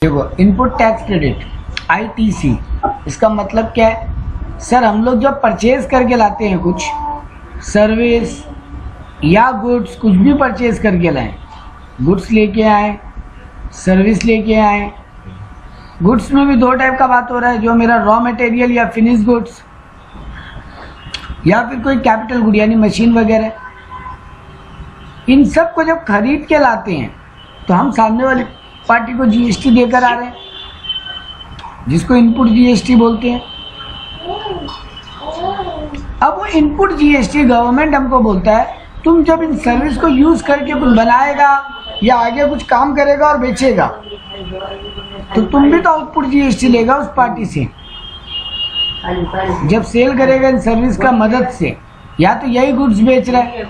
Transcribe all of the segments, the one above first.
देखो, input tax credit ITC, इसका मतलब क्या है सर? हम लोग जब परचेज करके लाते हैं कुछ सर्विस या गुड्स, कुछ भी परचेज करके लाएं, गुड्स लेके आए, सर्विस लेके आए। गुड्स में भी दो टाइप का बात हो रहा है, जो मेरा रॉ मटेरियल या फिनिश गुड्स, या फिर कोई कैपिटल गुड यानी मशीन वगैरह। इन सब को जब खरीद के लाते हैं तो हम सामने वाली पार्टी को GST देकर आ रहे हैं, जिसको इनपुट GST बोलते हैं। अब वो इनपुट GST गवर्नमेंट हमको बोलता है, तुम जब इन सर्विस को यूज करके कुछ बनाएगा या आगे कुछ काम करेगा और बेचेगा, तो तुम भी तो आउटपुट GST लेगा उस पार्टी से। जब सेल करेगा इन सर्विस का मदद से, या तो यही गुड्स बेच रहा है,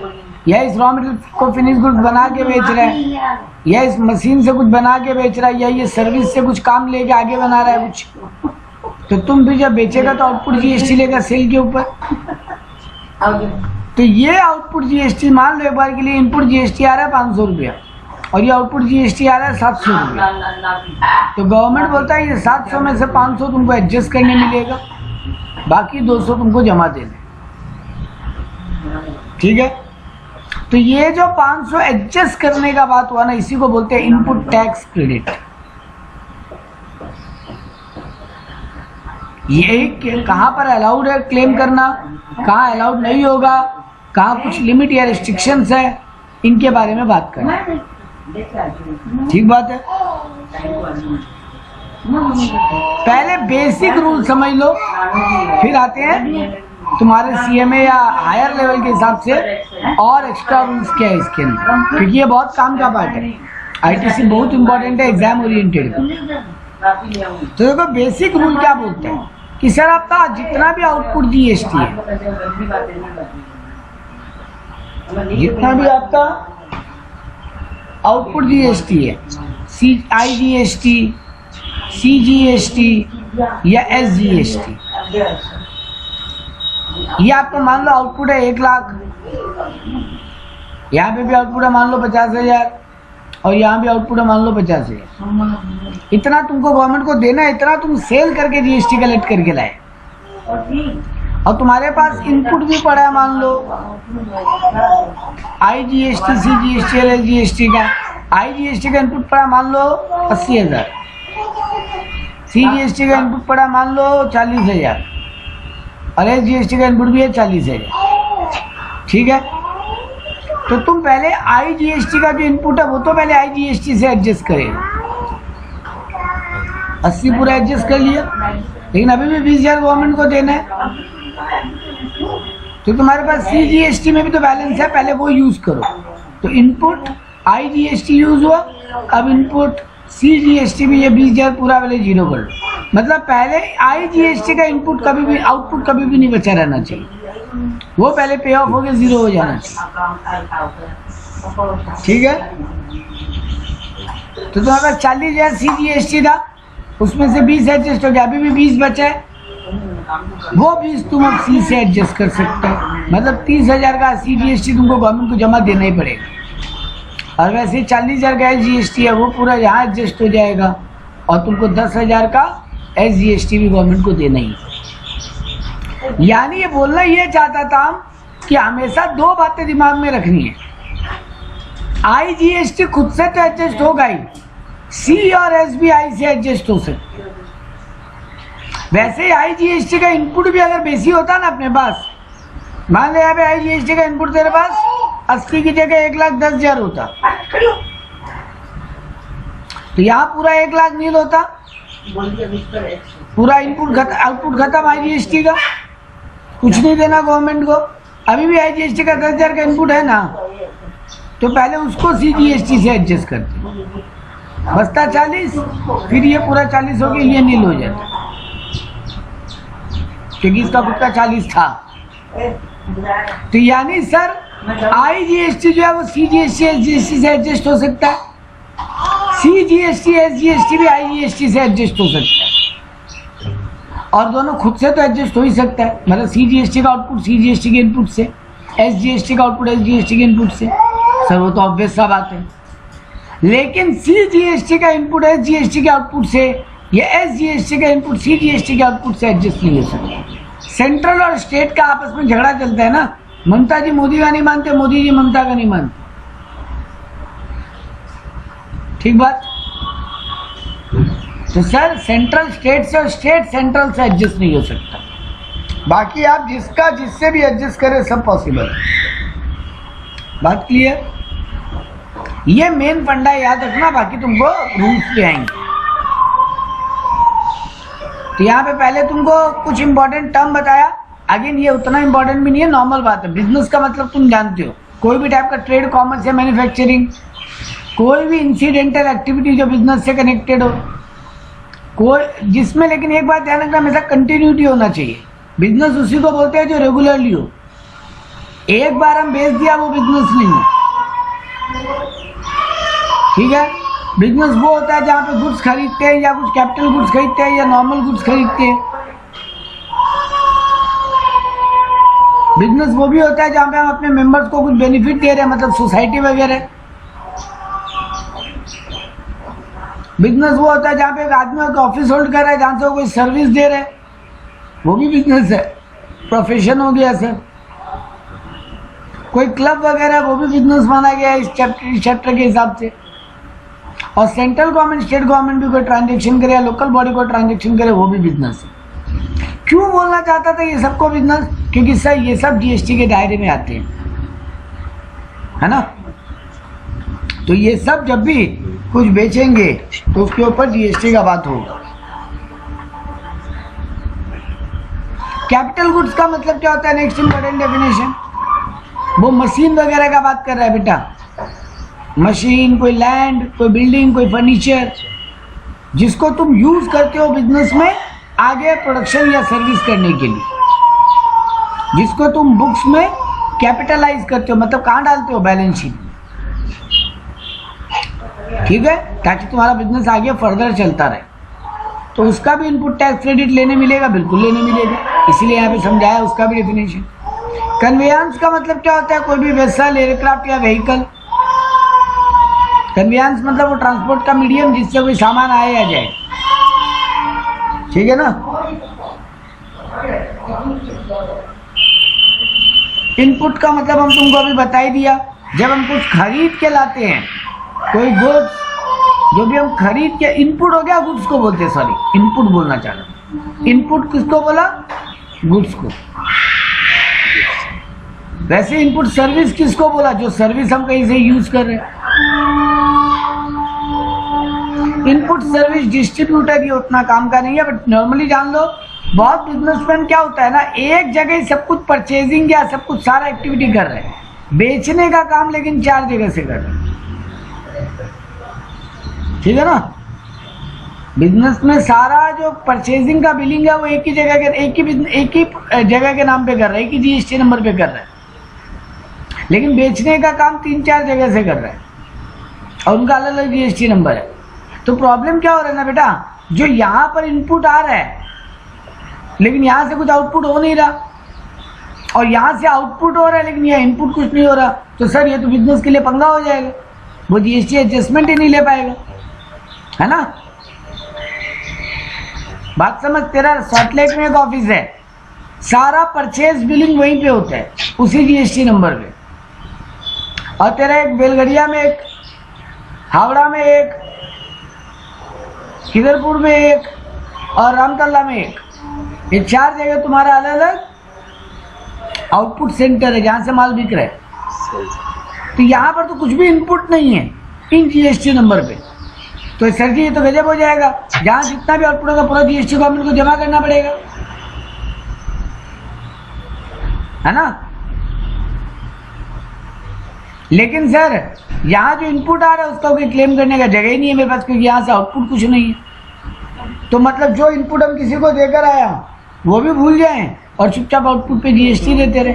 या इस रॉ मटेरियल को फिनिश गुड्स बना के बेच रहा है, या इस मशीन से कुछ बना के बेच रहा है, या ये सर्विस से कुछ काम लेके आगे बना रहा है कुछ, तो तुम भी जब बेचेगा तो आउटपुट GST लेगा सेल के ऊपर। तो ये आउटपुट GST, मान लो एक बार के लिए इनपुट GST आ रहा है 500 रुपया और ये आउटपुट GST आ रहा है 700 रुपया, तो गवर्नमेंट बोलता है ये 700 में से 500 तुमको एडजस्ट करने मिलेगा, बाकी 200 तुमको जमा देने। ठीक है, तो ये जो 500 एडजस्ट करने का बात हुआ ना, इसी को बोलते हैं इनपुट टैक्स क्रेडिट। ये कहाँ पर अलाउड है क्लेम करना, कहाँ अलाउड नहीं होगा, कहाँ कुछ लिमिट या रिस्ट्रिक्शंस है, इनके बारे में बात करना। ठीक बात है। पहले बेसिक रूल समझ लो, फिर आते हैं तुम्हारे CMA या हायर लेवल के हिसाब से और एक्स्ट्रा रूल्स क्या है इसके अंदर, क्योंकि ये बहुत काम का पार्ट है। ITC बहुत इंपॉर्टेंट है, एग्जाम ओरिएंटेड। तो देखो बेसिक रूल क्या बोलते हैं कि सर आपका जितना भी आउटपुट GST है, जितना भी आपका आउटपुट GST है, IGST, CGST या SGST, ये आपको मान लो आउटपुट है 1 लाख, यहाँ पे भी आउटपुट है मान लो 50,000 और यहाँ भी आउटपुट है मान लो 50,000। इतना तुमको गवर्नमेंट को देना है, इतना तुम सेल करके GST कलेक्ट करके लाए, और तुम्हारे पास इनपुट भी पड़ा है मान लो IGST, CGST और SGST का। IGST का इनपुट पड़ा मान लो 80,000, CGST का इनपुट पड़ा मान लो 40,000 और SGST का इनपुट भी है 40,000। ठीक है, तो तुम पहले IGST का जो इनपुट है वो तो पहले IGST से एडजस्ट करेगा। 80 पूरा एडजस्ट कर लिया, लेकिन अभी भी 20,000 गवर्नमेंट को देना है, तो तुम्हारे पास CGST में भी तो बैलेंस है, पहले वो यूज करो। तो इनपुट IGST यूज हुआ, अब इनपुट CGST भी, ये 20,000 पूरा पहले जीरो कर लो। मतलब पहले IGST का इनपुट कभी भी, आउटपुट कभी भी नहीं बचा रहना चाहिए, वो पहले पे ऑफ होकर जीरो हो जाना चाहिए। ठीक है, तो तुम्हारे पास 40,000 CGST था, उसमें से 20 एडजस्ट हो गया, अभी भी 20 बचा है, वो 20 तुम अब C से एडजस्ट कर सकते हो। मतलब 30,000 का CGST तुमको गवर्नमेंट को जमा देना ही पड़ेगा, और वैसे 40,000 का SGST है, वो पूरा यहाँ एडजस्ट हो जाएगा, और तुमको 10,000 का SGST भी गवर्नमेंट को देना ही। यानी ये बोलना ये चाहता था कि हमेशा दो बातें दिमाग में रखनी है। IGST खुद से तो एडजस्ट होगा ही, C और SBI से एडजस्ट हो सकते। वैसे ही IGST का इनपुट भी अगर बेसी होता ना अपने पास, मान लिया पे IGST का इनपुट तेरे पास 80 की जगह 1,10,000 होता, तो यहाँ पूरा 1 लाख नील होता, पूरा इनपुट आउटपुट खत्म IGST का, कुछ नहीं देना गवर्नमेंट को। अभी भी IGST का 10,000 का इनपुट है ना, तो पहले उसको CGST से एडजस्ट करते, बचता 40, फिर ये पूरा 40 हो गया, ये नील हो जाता, क्योंकि इसका खुद का 40 था। तो यानी सर IGST जो है वो CGST SGST से एडजस्ट हो सकता है, CGST SGST भी IGST से एडजस्ट हो सकता है, और दोनों खुद से तो एडजस्ट हो ही सकता है। मतलब CGST का आउटपुट CGST के इनपुट से, SGST का आउटपुट SGST के इनपुट से, सर वो तो ऑब्वियस सा बात है। लेकिन सी जीएसटी का इनपुट एस जीएसटी के आउटपुट से या एस जीएसटी का इनपुट सी जीएसटी के आउटपुट से एडजस्ट नहीं हो सकता। सेंट्रल और स्टेट का आपस में झगड़ा चलता है ना, ममता जी मोदी का नहीं मानते, मोदी जी ममता का नहीं मानते। ठीक बात। तो सर सेंट्रल स्टेट से और स्टेट सेंट्रल से एडजस्ट नहीं हो सकता, बाकी आप जिसका जिससे भी एडजस्ट करें सब पॉसिबल है। बात क्लियर? ये मेन फंडा याद रखना, बाकी तुमको रूल्स पे आएंगे। तो यहाँ पे पहले तुमको कुछ इंपॉर्टेंट टर्म बताया, अगेन ये उतना इंपॉर्टेंट भी नहीं है, नॉर्मल बात है। बिजनेस का मतलब तुम जानते हो, कोई भी टाइप का ट्रेड, कॉमर्स या मैन्युफैक्चरिंग, कोई भी इंसिडेंटल एक्टिविटी जो बिजनेस से कनेक्टेड हो, कोई जिसमें, लेकिन एक बात ध्यान रखना, हमेशा कंटिन्यूटी होना चाहिए। बिजनेस उसी को बोलते हैं जो रेगुलरली हो। एक बार हम बेच दिया वो बिजनेस नहीं है। ठीक है, बिजनेस वो होता है जहाँ पे गुड्स खरीदते हैं या कुछ कैपिटल गुड्स खरीदते हैं या नॉर्मल गुड्स खरीदते हैं। बिजनेस वो भी होता है जहाँ पे हम अपने मेंबर्स को कुछ बेनिफिट दे रहे हैं, मतलब सोसाइटी वगैरह। बिजनेस वो होता है जहाँ पे एक आदमी का ऑफिस होल्ड कर रहा है, जहाँ से वो कोई सर्विस दे रहे हैं, वो भी बिजनेस है, प्रोफेशन हो गया सर। कोई क्लब वगैरह, वो भी बिजनेस माना गया है इस चैप्टर के हिसाब से। और सेंट्रल गवर्नमेंट, स्टेट गवर्नमेंट भी कोई ट्रांजेक्शन करे या लोकल बॉडी को ट्रांजेक्शन करे, वो भी बिजनेस है। क्यों बोलना चाहता था ये सबको बिजनेस? क्योंकि सर ये सब जीएसटी के दायरे में आते हैं, है ना। तो ये सब जब भी कुछ बेचेंगे तो उसके ऊपर जीएसटी का बात होगा। कैपिटल गुड्स का मतलब क्या होता है? नेक्स्ट इंपॉर्टेंट डेफिनेशन, वो मशीन वगैरह का बात कर रहा है बेटा। मशीन, कोई लैंड, कोई बिल्डिंग, कोई फर्नीचर, जिसको तुम यूज करते हो बिजनेस में आगे प्रोडक्शन या सर्विस करने के लिए, जिसको तुम बुक्स में कैपिटलाइज करते हो, मतलब कहाँ डालते हो? बैलेंस शीट में। ठीक है, ताकि तुम्हारा बिजनेस आगे फर्दर चलता रहे। तो उसका भी इनपुट टैक्स क्रेडिट लेने मिलेगा, बिल्कुल लेने मिलेगा, इसलिए यहाँ पे समझाया उसका भी डेफिनेशन। कन्वेयांस का मतलब क्या होता है? कोई भी वेसल, एयरक्राफ्ट या व्हीकल। कन्वेयांस मतलब वो ट्रांसपोर्ट का मीडियम जिससे कोई सामान आए या जाए। ठीक है ना। इनपुट का मतलब हम तुमको अभी बता ही दिया, जब हम कुछ खरीद के लाते हैं, कोई गुड्स जो भी हम खरीद के, इनपुट हो गया, गुड्स को बोलते हैं, सॉरी इनपुट बोलना चाह रहा। इनपुट किसको बोला? गुड्स को। वैसे इनपुट सर्विस किसको बोला? जो सर्विस हम कहीं से यूज कर रहे हैं। इनपुट सर्विस डिस्ट्रीब्यूटर ये उतना काम का नहीं है, बट नॉर्मली जान लो, बहुत बिजनेसमैन क्या होता है ना, एक जगह ही सब कुछ परचेजिंग या सब कुछ सारा एक्टिविटी कर रहे हैं, बेचने का काम लेकिन 4 जगह से कर रहे हैं। ठीक है ना। बिजनेस में सारा जो परचेजिंग का बिलिंग है वो एक ही जगह के, एक ही जगह के नाम पे कर रहा है, एक ही जीएसटी नंबर पे कर रहा है, लेकिन बेचने का काम 3-4 जगह से कर रहा है और उनका अलग अलग जीएसटी नंबर है। तो प्रॉब्लम क्या हो रहा है ना बेटा, जो यहाँ पर इनपुट आ रहा है लेकिन यहाँ से कुछ आउटपुट हो नहीं रहा, और यहाँ से आउटपुट हो रहा है लेकिन यहाँ इनपुट कुछ नहीं हो रहा, तो सर ये तो बिजनेस के लिए पंगा हो जाएगा, वो जीएसटी एडजस्टमेंट ही नहीं ले पाएगा, है ना। बात समझ। तेरा सॉल्टलेक में एक ऑफिस है, सारा परचेज बिलिंग वहीं पे होता है, उसी जीएसटी नंबर पे, और तेरा एक बेलगड़िया में एक, हावड़ा में एक, खिदरपुर में एक और रामतल्ला में एक, ये 4 जगह तुम्हारा अलग अलग आउटपुट सेंटर है जहां से माल बिक रहा है। तो यहाँ पर तो कुछ भी इनपुट नहीं है इन जीएसटी नंबर पे, तो सर जी ये तो गजब हो जाएगा, जहां जितना भी आउटपुट होगा पूरा जीएसटी गवर्नमेंट को जमा करना पड़ेगा, है ना। लेकिन सर यहाँ जो इनपुट आ रहा है उसका कोई क्लेम करने का जगह ही नहीं है मेरे पास, क्योंकि यहाँ से आउटपुट कुछ नहीं है। तो मतलब जो इनपुट हम किसी को देकर आया वो भी भूल जाएं और चुपचाप आउटपुट पे जीएसटी देते रहे,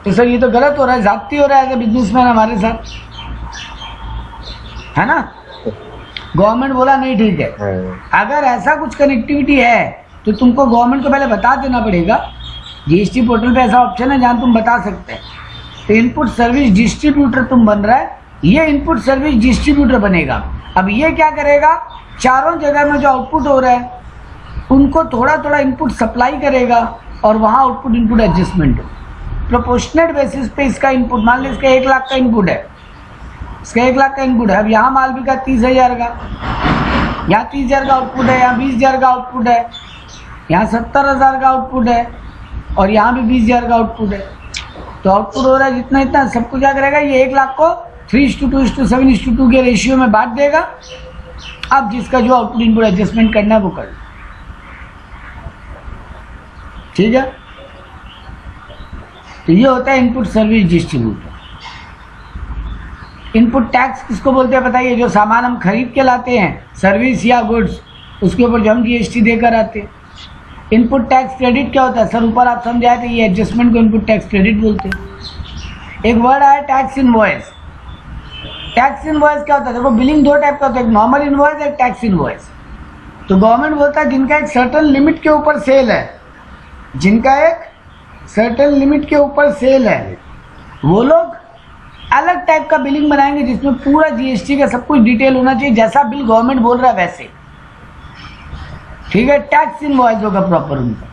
तो सर ये तो गलत हो रहा है, जाती हो रहा है बिजनेसमैन हमारे साथ, है ना। गवर्नमेंट बोला नहीं ठीक है, अगर ऐसा कुछ कनेक्टिविटी है तो तुमको गवर्नमेंट को पहले बता देना पड़ेगा। जीएसटी पोर्टल पे ऐसा ऑप्शन है जहाँ तुम बता सकते हैं। तो इनपुट सर्विस डिस्ट्रीब्यूटर तुम बन रहा है ये इनपुट सर्विस डिस्ट्रीब्यूटर बनेगा। अब ये क्या करेगा, चारों जगह में जो आउटपुट हो रहा है उनको थोड़ा थोड़ा इनपुट सप्लाई करेगा और वहाँ आउटपुट इनपुट एडजस्टमेंट हो। प्रोपोर्शनेट बेसिस पे इसका इनपुट, मान लीजिए इसका 1 लाख का इनपुट है, इसका 1 लाख का इनपुट है। अब यहाँ माल बिका 30,000 का, यहाँ 30,000 का आउटपुट है, यहाँ 20,000 का आउटपुट है, यहाँ 70,000 का आउटपुट है और यहाँ भी 20,000 का आउटपुट है। तो आउटपुट हो रहा है जितना इतना, सबको क्या करेगा, ये 1 लाख को 3:2:7:2 के रेशियो में बांट देगा। अब जिसका जो आउटपुट इनपुट एडजस्टमेंट करना है वो कर, ठीक है। तो ये होता है input service distributor. Input tax किसको बोलते हैं बताइए, जो सामान हम खरीद के लाते हैं, सर्विस या गुड्स, उसके ऊपर जो हम जीएसटी देकर आते हैं। इनपुट टैक्स क्रेडिट क्या होता है, सर ऊपर आप समझाए थे, ये एडजस्टमेंट को इनपुट टैक्स क्रेडिट बोलते हैं। एक वर्ड आया टैक्स इनवॉइस। टैक्स इनवॉइस क्या होता है, देखो बिलिंग दो टाइप का होता है, एक नॉर्मल इनवॉइस, एक टैक्स इनवॉइस। तो गवर्नमेंट बोलता है जिनका एक सर्टन लिमिट के ऊपर सेल है, जिनका एक सर्टन लिमिट के ऊपर सेल है, वो लोग अलग टाइप का बिलिंग बनाएंगे जिसमें पूरा जीएसटी का सब कुछ डिटेल होना चाहिए, जैसा बिल गवर्नमेंट बोल रहा है वैसे, ठीक है। टैक्स इनवॉइस होगा प्रॉपर उनका,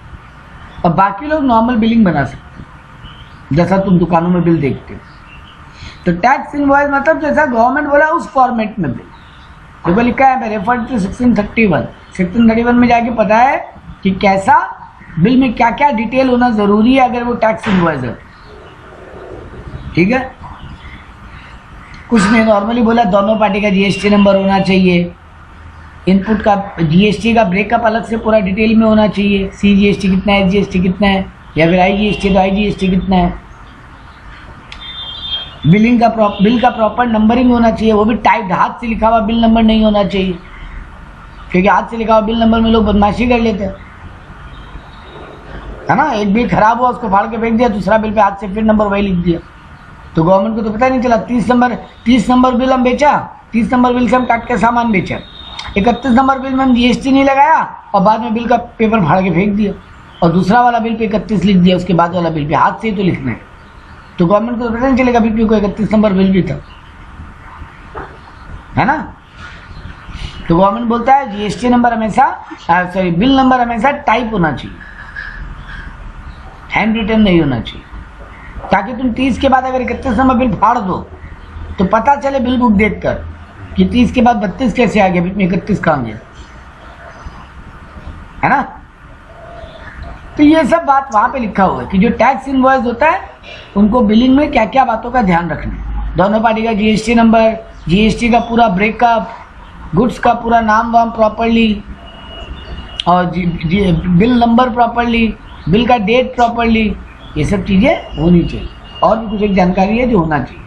और बाकी लोग नॉर्मल बिलिंग बना सकते हैं जैसा तुम दुकानों में बिल देखते हो। तो टैक्स इनवॉइस मतलब जैसा गवर्नमेंट बोला उस फॉर्मेट में बिल, देखो लिखा है रेफर टू सेक्शन 31। सेक्शन 31 में जाके पता है कि कैसा बिल में क्या क्या डिटेल होना जरूरी है अगर वो टैक्स इनवॉइस है, ठीक है। कुछ नहीं, नॉर्मली बोला दोनों पार्टी का जीएसटी नंबर होना चाहिए, इनपुट का जीएसटी का ब्रेकअप अलग से पूरा डिटेल में होना चाहिए, सीजीएसटी कितना है, एसजीएसटी कितना है, या फिर आईजीएसटी तो आईजीएसटी कितना है। बिल का प्रॉपर नंबरिंग होना चाहिए, वो भी टाइप हाथ से लिखा हुआ बिल नंबर नहीं होना चाहिए, क्योंकि हाथ से लिखा हुआ बिल नंबर में लोग बदमाशी कर लेते हैं, है ना। एक बिल खराब हुआ उसको फाड़ के फेंक दिया, दूसरा बिल पे हाथ से फिर नंबर वही लिख दिया, तो गवर्नमेंट को तो पता नहीं चला। 30 नंबर बिल हम बेचा, 30 नंबर बिल से हम काट के सामान बेचा, 31 नंबर बिल में हम जीएसटी नहीं लगाया और बाद में बिल का पेपर फाड़ के फेंक दिया, और दूसरा वाला बिल पे 31 लिख दिया, उसके बाद वाला बिल पे हाथ से ही तो लिखना है, तो गवर्नमेंट को तो पता नहीं चलेगा बिल पे कोई 31 नंबर बिल भी था, है ना। तो गवर्नमेंट बोलता है जीएसटी नंबर हमेशा, सॉरी बिल नंबर हमेशा टाइप होना चाहिए, हैंड रिटन नहीं होना चाहिए, ताकि तुम 30 के बाद अगर 31 नंबर बिल फाड़ दो तो पता चले बिल बुक देखकर कि 30 के बाद 32 कैसे आ गया, बीच में 31 कहाँ गया, है ना। तो ये सब बात वहां पे लिखा हुआ है कि जो टैक्स इनवॉइस होता है उनको बिलिंग में क्या क्या बातों का ध्यान रखना है। दोनों पार्टी का जीएसटी नंबर, जीएसटी का पूरा ब्रेकअप, गुड्स का पूरा नाम वाम प्रॉपरली, और बिल नंबर प्रॉपरली, बिल का डेट प्रॉपरली, ये सब चीज़ें होनी चाहिए। और भी कुछ एक जानकारी है जो होना चाहिए।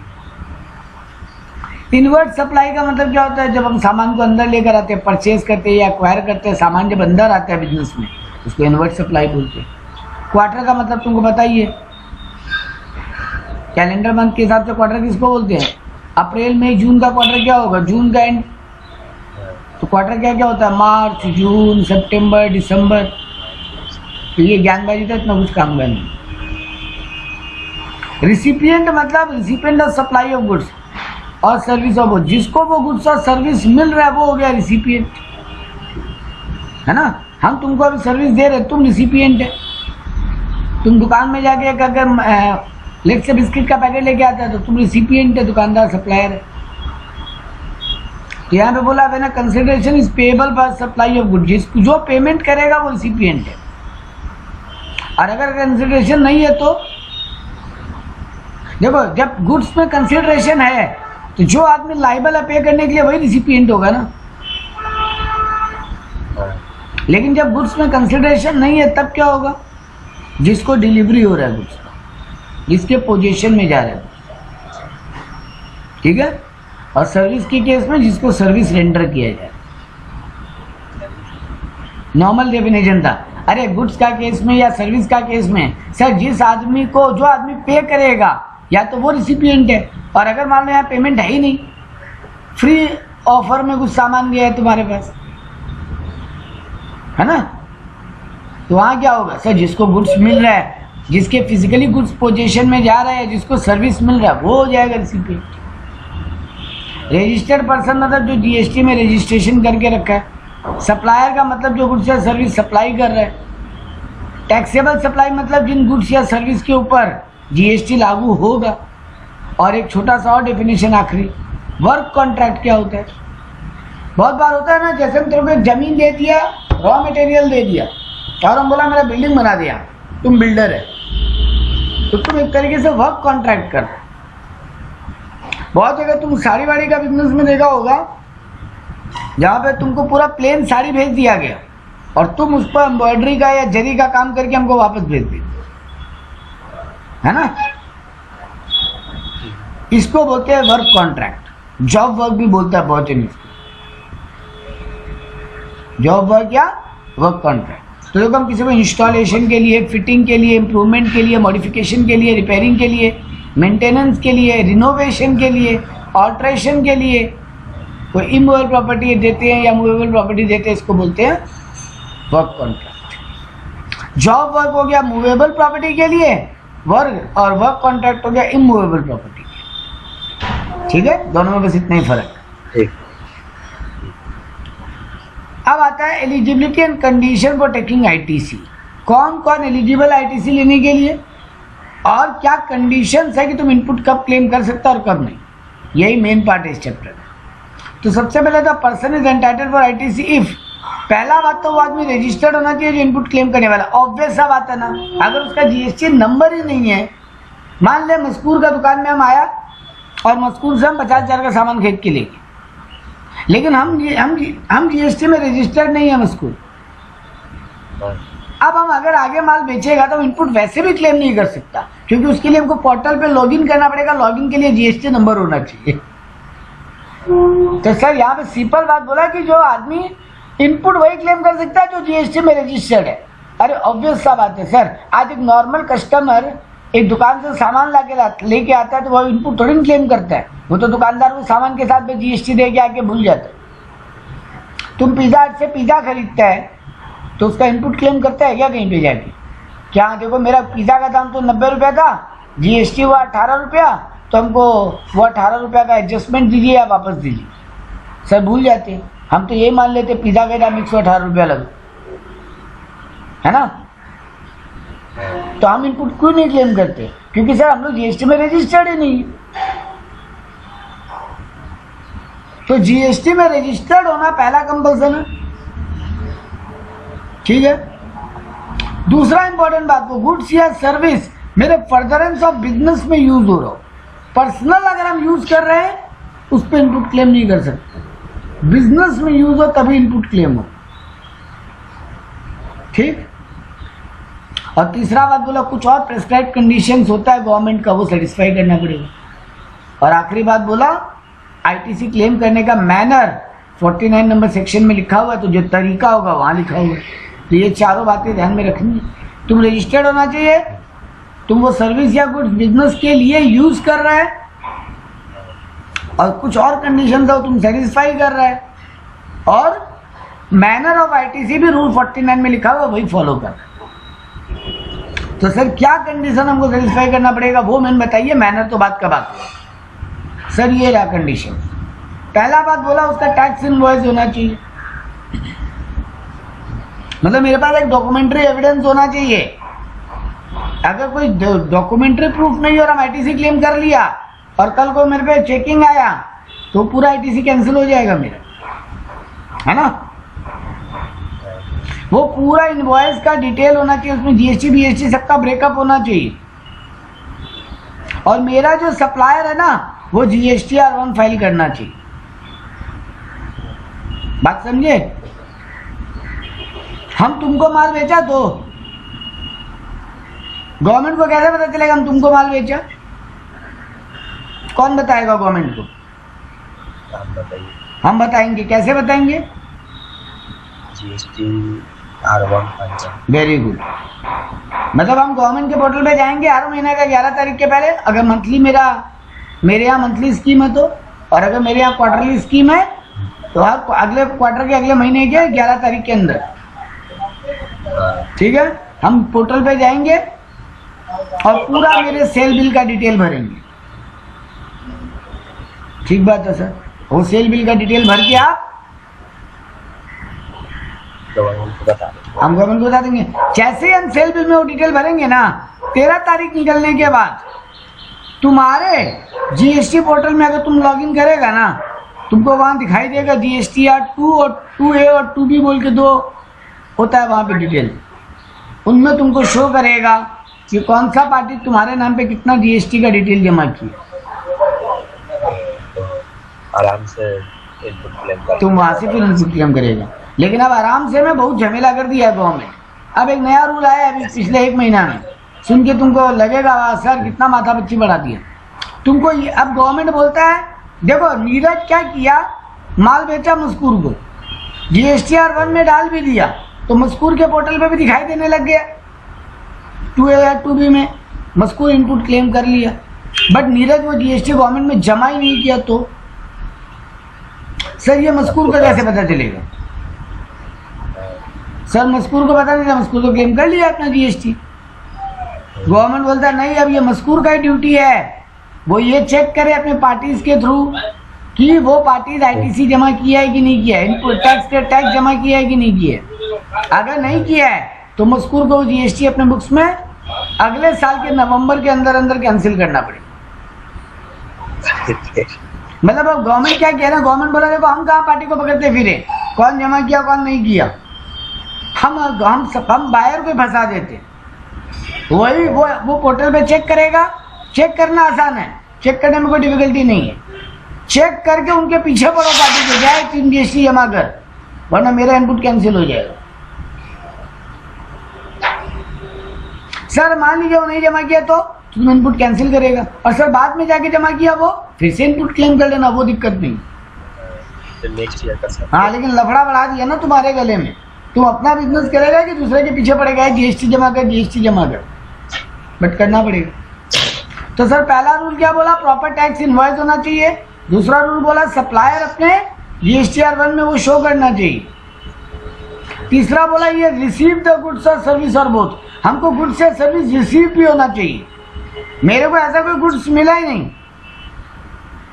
इनवर्ट सप्लाई का मतलब क्या होता है, जब हम सामान को अंदर लेकर आते हैं, परचेज करते हैं या एक्वायर करते हैं, सामान जब अंदर आता है बिजनेस में, उसको इनवर्ट सप्लाई बोलते हैं। क्वार्टर का मतलब तुमको बताइए, कैलेंडर मंथ के हिसाब से क्वार्टर किसको बोलते हैं, अप्रैल मई जून का क्वार्टर क्या होगा, जून का एंड। तो क्वार्टर क्या क्या होता है, मार्च, जून, सितंबर, दिसंबर। तो ये ज्ञानबाजी था, इतना कुछ काम का नहीं। रिसिपिएंट मतलब recipient of supply of goods और सर्विस ऑफ गुड्स, जिसको वो गुड्स और सर्विस मिल रहा है वो हो गया रिसिपिएंट, है ना। हम तुमको अभी सर्विस दे रहे, तुम रिसिपिएंट है। तुम दुकान में जाके अगर लेट से बिस्किट का पैकेट लेके आता है तो तुम रिसिपिएंट है, दुकानदार सप्लायर है। तो यहाँ पे बोला है ना, consideration is payable for supply of goods, जो पेमेंट करेगा वो रिसिपिएंट है। और अगर कंसिडरेशन नहीं है तो देखो, जब गुड्स में कंसिडरेशन है तो जो आदमी लाइबल है पे करने के लिए वही रिसिपिएंट होगा ना। लेकिन जब गुड्स में कंसिडरेशन नहीं है तब क्या होगा, जिसको डिलीवरी हो रहा है गुड्स, जिसके पोजीशन में जा रहा है, ठीक है। और सर्विस के केस में जिसको सर्विस रेंडर किया जाए, नॉर्मल डेफिनेशन था। अरे गुड्स का केस में या सर्विस का केस में सर, जिस आदमी को, जो आदमी पे करेगा या तो वो रिसिपिएंट है, और अगर मान लो यहाँ पेमेंट है ही नहीं, फ्री ऑफर में कुछ सामान गया है तुम्हारे पास, है ना, तो वहाँ क्या होगा, सर जिसको गुड्स मिल रहा है, जिसके फिजिकली गुड्स पोजीशन में जा रहा है, जिसको सर्विस मिल रहा है, वो हो जाएगा रिसिपिएंट। रजिस्टर्ड पर्सन मतलब जो जीएसटी में रजिस्ट्रेशन करके रखा है। सप्लायर का मतलब जो गुड्स या सर्विस सप्लाई कर रहा है। टैक्सेबल सप्लाई मतलब जिन गुड्स या सर्विस के ऊपर जीएसटी लागू होगा। और एक छोटा सा और डेफिनेशन आखिरी, वर्क कॉन्ट्रैक्ट क्या होता है। बहुत बार होता है ना, जैसे हम तेरे को एक जमीन दे दिया, रॉ मटेरियल दे दिया और हम बोला मेरा बिल्डिंग बना दिया, तुम बिल्डर है, तो तुम एक तरीके से वर्क कॉन्ट्रैक्ट कर। बहुत जगह तुम साड़ी वाड़ी का बिजनेस में देखा होगा, जहाँ पे तुमको पूरा प्लेन साड़ी भेज दिया गया और तुम उस पर एम्ब्रॉयडरी का या जरी का काम करके हमको वापस भेज देते, है ना। इसको बोलते हैं वर्क कॉन्ट्रैक्ट। जॉब वर्क भी बोलता है बहुत जन इसको, जॉब वर्क या वर्क कॉन्ट्रैक्ट। तो देखो हम किसी को इंस्टॉलेशन के लिए, फिटिंग के लिए, इम्प्रूवमेंट के लिए, मॉडिफिकेशन के लिए, रिपेयरिंग के लिए, मेंटेनेंस के लिए, रिनोवेशन के लिए, ऑल्ट्रेशन के लिए कोई इमूवेबल प्रॉपर्टी देते हैं या मूवेबल प्रॉपर्टी देते हैं, इसको बोलते हैं वर्क कॉन्ट्रैक्ट। जॉब वर्क हो गया मूवेबल प्रॉपर्टी के लिए वर्क, और वर्क कॉन्ट्रैक्ट हो गया इमूवेबल प्रॉपर्टी के लिए। ठीक है, दोनों में बस इतना ही फर्क है। अब आता है eligibility and condition for taking ITC. कौन कौन एलिजिबल आईटीसी लेने के लिए और क्या कंडीशंस है कि तुम इनपुट कब क्लेम कर सकते हो और कब नहीं, यही मेन पार्ट है इस चैप्टर में। तो सबसे पहले तो person is entitled for ITC if, पहला बात तो वो आदमी रजिस्टर्ड होना चाहिए जो इनपुट क्लेम करने वाला। ऑब्वियस सा बात है ना, अगर उसका जीएसटी नंबर ही नहीं है, मान ले मस्कूर का दुकान में हम आया और मस्कूर से हम 50,000 का सामान खरीद के ले गए, लेकिन हम जीएसटी में रजिस्टर्ड नहीं है मस्कूर। अब हम अगर आगे माल बेचेगा तो इनपुट वैसे भी क्लेम नहीं कर सकता, क्योंकि उसके लिए हमको पोर्टल पे लॉगिन करना पड़ेगा। लॉगिन के लिए जीएसटी नंबर होना चाहिए। तो सर यहाँ पे सिंपल बात बोला कि जो आदमी इनपुट वही क्लेम कर सकता है जो जीएसटी में रजिस्टर्ड है। अरे ऑब्वियस सा बात है सर, आज एक नॉर्मल कस्टमर एक दुकान से सामान लेके आता है तो वो इनपुट थोड़ी ना क्लेम करता है, वो तो दुकानदार को सामान के साथ में जीएसटी दे के आके भूल जाता है। तुम पिज़्ज़ा हट से पिज़्ज़ा खरीदता है तो उसका इनपुट क्लेम करता है क्या कहीं पे जाके? क्या देखो मेरा पिज़्ज़ा का दाम तो 90 रुपया था, जीएसटी हुआ 18 रुपया, तो हमको वो 18 रुपया का एडजस्टमेंट दीजिए या वापस दीजिए। सर भूल जाते हैं, हम तो ये मान लेते पिज़्ज़ा का दाम 118 रुपया लगा, है ना। तो हम इनपुट क्यों नहीं क्लेम करते? क्योंकि सर हम लोग जीएसटी में रजिस्टर्ड ही नहीं। तो जीएसटी में रजिस्टर्ड होना पहला कंपल्सन है। ठीक है, दूसरा इंपॉर्टेंट बात, वो गुड्स या सर्विस मेरे फर्दरेंस ऑफ बिजनेस में यूज हो रहा हो। पर्सनल अगर हम यूज कर रहे हैं उस पर इनपुट क्लेम नहीं कर सकते, बिजनेस में यूज हो तभी इनपुट क्लेम हो। ठीक। और तीसरा बात बोला कुछ और प्रेस्क्राइब कंडीशंस होता है गवर्नमेंट का, वो सेटिस्फाई करना पड़ेगा। और आखिरी बात बोला आईटीसी क्लेम करने का मैनर 49 नंबर सेक्शन में लिखा हुआ है, तो जो तरीका होगा वहाँ लिखा हुआ है। तो ये चारों बातें ध्यान में रखनी है। तुम रजिस्टर्ड होना चाहिए, तुम वो सर्विस या गुड्स बिजनेस के लिए यूज कर रहे हैं, और कुछ और कंडीशन हो तुम सेटिस्फाई कर रहे हैं, और मैनर ऑफ आईटीसी भी रूल 49 में लिखा हुआ वही फॉलो कर रहे हैं। तो सर क्या कंडीशन हमको सेटिस्फाई करना पड़ेगा वो मैंने बताइए, मैनर तो बात का बात है। सर ये रहा कंडीशन। पहला बात बोला उसका टैक्स इनवॉइस होना चाहिए, मतलब मेरे पास एक डॉक्यूमेंट्री एविडेंस होना चाहिए। अगर कोई डॉक्यूमेंट्री प्रूफ नहीं और हम आईटीसी क्लेम कर लिया और कल को मेरे पे चेकिंग आया तो पूरा आईटीसी कैंसिल हो जाएगा मेरा, है ना। वो पूरा इनवॉइस का डिटेल होना चाहिए, उसमें जीएसटी बीएसटी सबका ब्रेकअप होना चाहिए। और मेरा जो सप्लायर है ना वो जीएसटीआर 1 फाइल करना चाहिए। बात समझे? हम तुमको माल बेचा तो गवर्नमेंट को कैसे पता चलेगा हम तुमको माल बेचा? कौन बताएगा गवर्नमेंट को? हम बताएंगे। कैसे बताएंगे? Very good. मतलब हम गवर्नमेंट के पोर्टल पे जाएंगे हर महीने का 11 तारीख के पहले, अगर मंथली मेरे यहाँ मंथली स्कीम है तो, और अगर मेरे यहाँ क्वार्टरली स्कीम है तो हर अगले क्वार्टर के अगले महीने के 11 तारीख के अंदर, ठीक है, हम पोर्टल पे जाएंगे और पूरा मेरे सेल बिल का डिटेल भरेंगे। ठीक बात है सर। वो सेल बिल का डिटेल भर के आप गवर्नमेंट को बता दें। हम गवर्नमेंट को बता देंगे। जैसे ही हम सेल बिल में वो डिटेल भरेंगे ना, 13 तारीख निकलने के बाद तुम्हारे जीएसटी पोर्टल में अगर तुम लॉगिन करेगा ना, तुमको वहाँ दिखाई देगा GSTR 2 और 2A और 2B बोल के 2 होता है वहाँ पे डिटेल। उनमें तुमको शो करेगा कि कौन सा पार्टी तुम्हारे नाम पे कितना GST का डिटेल जमा किया। आराम से इनपुट क्लेम कर तुम वहाँ से फिर इनपुट क्लेम करेगा। लेकिन अब आराम से में बहुत झमेला कर दिया है गवर्नमेंट। अब एक नया रूल आया है अभी पिछले 1 महीना में, सुन के तुमको लगेगा वाह सर कितना माथा पच्ची बढ़ा दिया तुमको। अब गवर्नमेंट बोलता है देखो नीरज क्या किया, माल बेचा मस्कूर को, GSTR 1 में डाल भी दिया तो मस्कूर के पोर्टल पे भी दिखाई देने लग गया, 2A या 2B में मस्कूर इनपुट क्लेम कर लिया। बट नीरज वो GST गवर्नमेंट में जमा ही नहीं किया, तो सर ये मस्कूर का कैसे पता चलेगा? सर मस्कूर को पता नहीं था, मस्कूर को क्लेम कर लिया अपना GST। गवर्नमेंट बोलता है नहीं, अब ये मस्कूर का ही ड्यूटी है, वो ये चेक करे अपने पार्टीज के थ्रू कि वो पार्टीज ITC जमा किया है कि नहीं किया है, इनपुट टैक्स के टैक्स जमा किया है कि नहीं किया है। अगर नहीं किया है तो मस्कूर को GST अपने बुक्स में अगले साल के नवंबर के अंदर अंदर कैंसिल करना पड़ेगा। मतलब अब गवर्नमेंट क्या कह रहा है, गवर्नमेंट बोला देखो हम कहाँ पार्टी को पकड़ते फिरे, कौन जमा किया कौन नहीं किया, हम बायर को फंसा देते। वही वो पोर्टल पे चेक करेगा, चेक करना आसान है, चेक करने में कोई डिफिकल्टी नहीं है। चेक करके उनके पीछे पड़ो पार्टी को, जाए तुम GST जमा कर, वरना मेरा इनपुट कैंसिल हो जाएगा। सर मान लीजिए वो नहीं जमा किया तो तुम इनपुट कैंसिल करेगा, और सर बाद में जाके जमा किया वो फिर से इनपुट क्लेम कर लेना, वो दिक्कत नहीं। नेक्स्ट ईयर का सकते। हाँ लेकिन लफड़ा बढ़ा दिया ना तुम्हारे गले में, तुम अपना बिजनेस करेगा कि दूसरे के पीछे पड़ेगा GST जमा कर GST जमा कर, बट करना पड़ेगा। तो सर पहला रूल क्या बोला, प्रॉपर टैक्स इनवॉइस होना चाहिए। दूसरा रूल बोला सप्लायर अपने GSTR 1 में वो शो करना चाहिए। तीसरा बोला ये रिसीव द गुड्स और सर्विस और बोथ, हमको गुड्स या सर्विस रिसीव भी होना चाहिए। मेरे को ऐसा कोई गुड्स मिला ही नहीं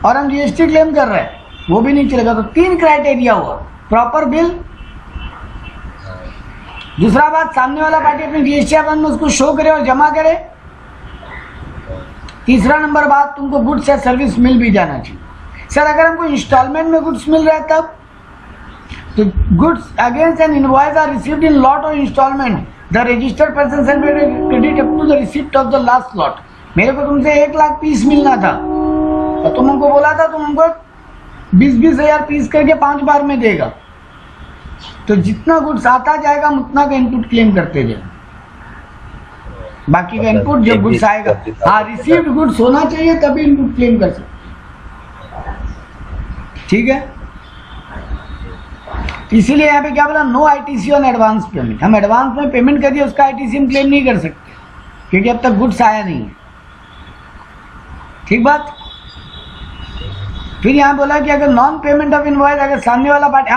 और हम GST क्लेम कर रहे हैं, वो भी नहीं चलेगा। तो 3 क्राइटेरिया हुआ, प्रॉपर बिल, दूसरा बात सामने वाला पार्टी अपने GSTR 1 में उसको शो करे और जमा करे, तीसरा नंबर बात तुमको गुड्स या सर्विस मिल भी जाना चाहिए। सर अगर हमको इंस्टॉलमेंट में गुड्स मिल रहा है तब तो goods against an invoice are received in lot or instalment, the registered person send credit up to the receipt of the last lot. मेरे को तुमसे 1 लाख पीस मिलना था और तुम हमको बोला था तुम हमको 20-20 हजार पीस करके 5 बार में देगा, तो जितना गुड्स आता जाएगा हम उतना का इनपुट क्लेम करते जाए, बाकी का इनपुट जब गुड्स आएगा। हाँ रिसीव्ड गुड्स होना चाहिए तभी इनपुट क्लेम कर सकते, ठीक है। इसीलिए यहाँ पे क्या बोला, no ITC on advance payment. हम एडवांस में पेमेंट करिए उसका ITC हम क्लेम नहीं कर सकते क्योंकि अब तक गुड्स आया नहीं है, ठीक बात। फिर यहाँ बोला कि अगर नॉन पेमेंट ऑफ इनवॉइस, अगर सामने वाला पार्टी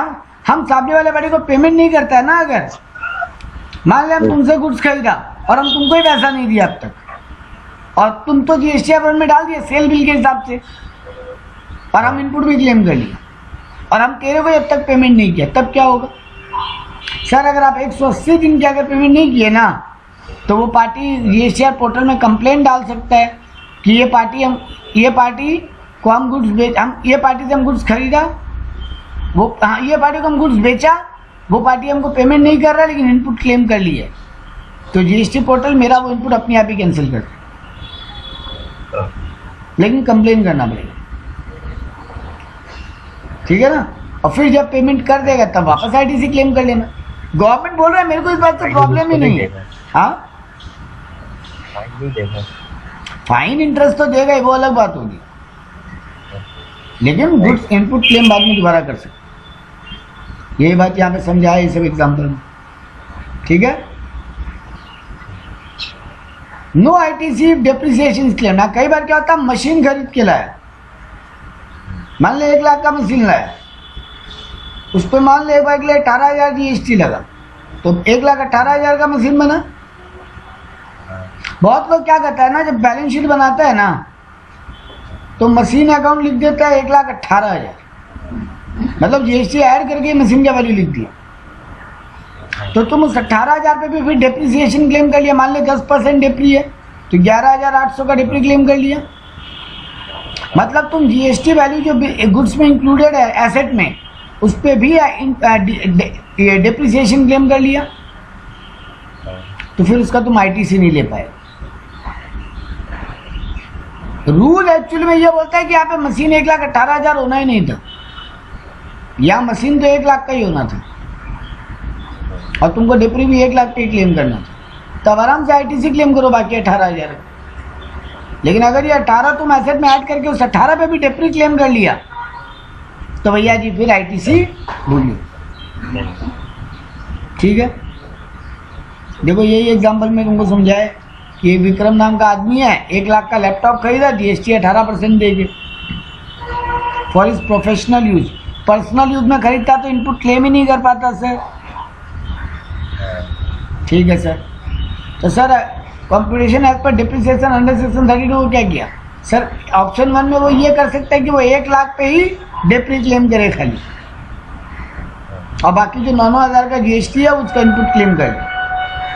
हम सामने वाले पार्टी को पेमेंट नहीं करता है ना, अगर मान लिया हम तुमसे गुड्स खरीदा और हम तुमको ही पैसा नहीं दिया अब तक, और तुम तो GSTR 1 में डाल दिया सेल बिल के हिसाब से, और हम इनपुट भी क्लेम कर लिया और हम तेरे को जब तक पेमेंट नहीं किया, तब क्या होगा? सर अगर आप 180 दिन के अगर पेमेंट नहीं किए ना, तो वो पार्टी GSTR पोर्टल में कंप्लेंट डाल सकता है कि ये पार्टी को हम गुड्स ये पार्टी से हम गुड्स खरीदा, वो हाँ ये पार्टी को हम गुड्स बेचा, वो पार्टी हमको पेमेंट नहीं कर रहा लेकिन इनपुट क्लेम कर लिया, तो GST पोर्टल मेरा वो इनपुट अपने आप ही कैंसिल कर, लेकिन कंप्लेन करना पड़ेगा, ठीक है ना। और फिर जब पेमेंट कर देगा तब वापस ITC क्लेम कर लेना। गवर्नमेंट बोल रहा है मेरे को इस बात से प्रॉब्लम ही नहीं है। हाँ फाइन इंटरेस्ट तो देगा ही, वो अलग बात होगी, लेकिन गुड्स इनपुट क्लेम बाद में दोबारा कर सकते। यही बात यहाँ पे समझाया ये सब एग्जाम्पल में, ठीक है। No ITC depreciation claim. ना कई बार क्या होता है, मशीन खरीद के लाया, मान ले 1 लाख का मशीन लाया, उस पर मान ले एक बार के लिए 18,000 GST लगा, तो 1,18,000 का मशीन बना। बहुत लोग क्या करता है ना, जब बैलेंस शीट बनाता है ना तो मशीन अकाउंट लिख देता है 1,18,000, मतलब जीएसटी ऐड करके मशीन का वैल्यू लिख दिया। तो तुम उस 18,000 पे भी फिर डेप्रिसिएशन क्लेम कर लिया। मान ले 10% डेप्री है तो 11,800 का डेप्री क्लेम कर लिया। मतलब तुम जीएसटी वैल्यू जो गुड्स में इंक्लूडेड है एसेट में, उस पर भी डेप्रिसिएशन क्लेम कर लिया, तो फिर उसका तुम आईटीसी नहीं ले पाए। रूल एक्चुअली में ये बोलता है कि यहाँ पे मशीन 1,18,000 होना ही नहीं था, या मशीन तो 1 लाख का ही होना था और तुमको डेप्री भी 1 लाख का ही क्लेम करना था। तब आराम से आईटीसी क्लेम करो बाकी 18,000। लेकिन अगर ये 18 तुम एसेट में ऐड करके उस 18 पे भी डेप्री क्लेम कर लिया तो भैया जी फिर आईटीसी भूलिए। ठीक है, देखो यही एग्जांपल में तुमको समझाए कि विक्रम नाम का आदमी है, 1 लाख का लैपटॉप खरीदा, जीएसटी 18% देके for is professional use. Personal use में खरीदता तो इनपुट क्लेम ही नहीं कर पाता सर। ठीक है सर। तो sir computation as per depreciation under section 32 को क्या किया सर? ऑप्शन 1 में वो ये कर सकता है कि वो 1 लाख पे ही डेप्री क्लेम करे खाली, और बाकी जो 9,000 का जीएसटी है उसका इनपुट क्लेम कर ले।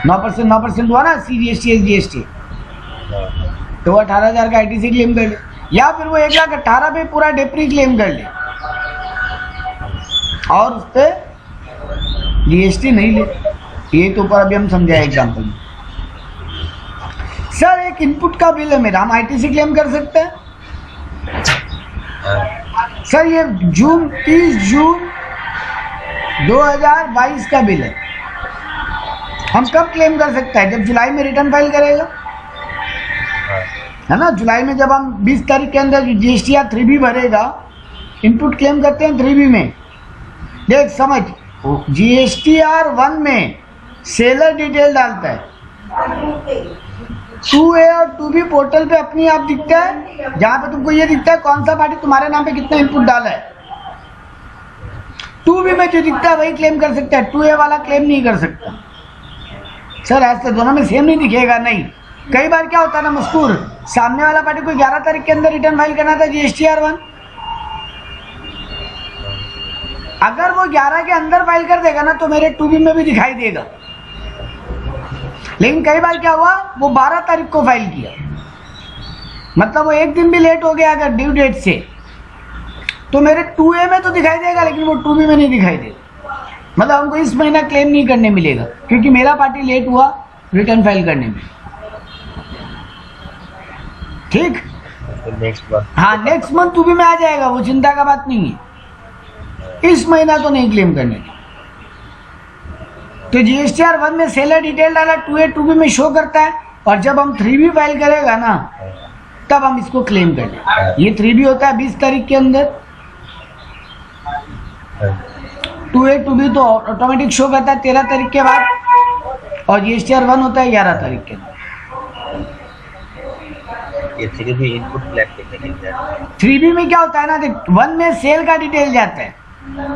9% हुआ ना सीजीएसटी एसजीएसटी, तो वो 18,000 का आईटीसी क्लेम कर ले, या फिर वो 1,18,000 पे पूरा डेप्री क्लेम कर ले और उस पर जीएसटी नहीं ले। ये तो ऊपर अभी हम समझाए एग्जाम्पल में। सर एक इनपुट का बिल है मेरा, हम आईटीसी क्लेम कर सकते हैं? सर ये 30 जून 2022 का बिल है, हम कब क्लेम कर सकते हैं? जब जुलाई में रिटर्न फाइल करेगा, है ना। जुलाई में जब हम 20 तारीख के अंदर जीएसटी या 3B भरेगा, इनपुट क्लेम करते हैं 3B में। देख समझ, जीएसटीआर 1 में सेलर डिटेल डालता है, 2A और 2B पोर्टल पे अपनी आप दिखता है, जहां पे तुमको ये दिखता है कौन सा पार्टी तुम्हारे नाम पे कितना इनपुट डाला है। 2B में जो दिखता है वही क्लेम कर सकता है, 2A वाला क्लेम नहीं कर सकता। सर ऐसे दोनों में सेम नहीं दिखेगा, नहीं। कई बार क्या होता है ना मस्कूर, सामने वाला पार्टी को 11 तारीख के अंदर रिटर्न फाइल करना था जीएसटीआर 1, अगर वो 11 के अंदर फाइल कर देगा ना तो मेरे 2B में भी दिखाई देगा। लेकिन कई बार क्या हुआ, वो 12 तारीख को फाइल किया, मतलब वो एक दिन भी लेट हो गया अगर ड्यू डेट से, तो मेरे 2A में तो दिखाई देगा लेकिन वो 2B में नहीं दिखाई देगा। मतलब हमको इस महीना क्लेम नहीं करने मिलेगा क्योंकि मेरा पार्टी लेट हुआ रिटर्न फाइल करने में। ठीक, हाँ नेक्स्ट मंथ 2B में आ जाएगा, वो चिंता का बात नहीं है। इस महीना तो नहीं क्लेम करने का। तो जीएसटीआर 1 में सेलर डिटेल डाला, 2A 2B में शो करता है, और जब हम 3B फाइल करेगा ना तब हम इसको क्लेम कर लेंगे। ये 3B होता है 20 तारीख के अंदर, 2A 2B तो ऑटोमेटिक शो करता है 13 तारीख के बाद, और जीएसटीआर 1 होता है 11 तारीख के अंदर। ये 3B इनपुट फ्लैग देखने के लिए 3B में क्या होता है ना, देख 1 में सेल का डिटेल जाता है,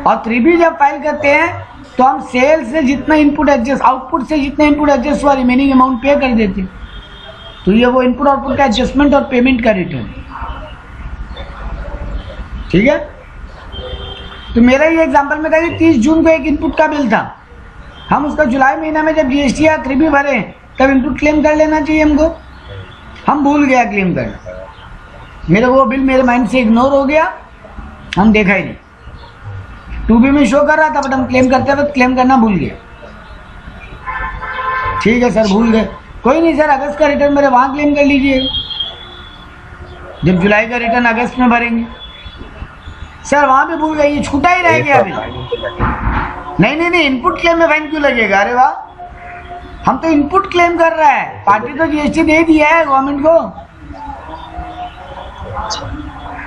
और 3B जब फाइल करते हैं तो हम सेल से जितना इनपुट एडजस्ट, आउटपुट से जितना इनपुट एडजस्ट हुआ रिमेनिंग अमाउंट पे कर देते हैं। तो ये वो इनपुट आउटपुट का एडजस्टमेंट और पेमेंट का रिटर्न। ठीक है, तो मेरा ये एग्जांपल में था कि 30 जून को एक इनपुट का बिल था, हम उसका जुलाई महीना में जब जीएसटी या 3B भरे तब इनपुट क्लेम कर लेना चाहिए हमको। हम भूल गया क्लेम करना, मेरे वो बिल मेरे माइंड से इग्नोर हो गया, हम देखा ही नहीं। 2B में शो कर रहा था बट हम क्लेम करते वक्त क्लेम करना भूल गए। ठीक है सर, भूल गए, कोई नहीं सर, अगस्त का रिटर्न मेरे वहां क्लेम कर लीजिए जब जुलाई का रिटर्न अगस्त में भरेंगे। सर वहां भी भूल गए, ये छूटा ही रह गया अभी। नहीं, इनपुट क्लेम में फाइन क्यों लगेगा? अरे वाह, हम तो इनपुट क्लेम कर रहा है, पार्टी तो जीएसटी दे दिया है गवर्नमेंट को,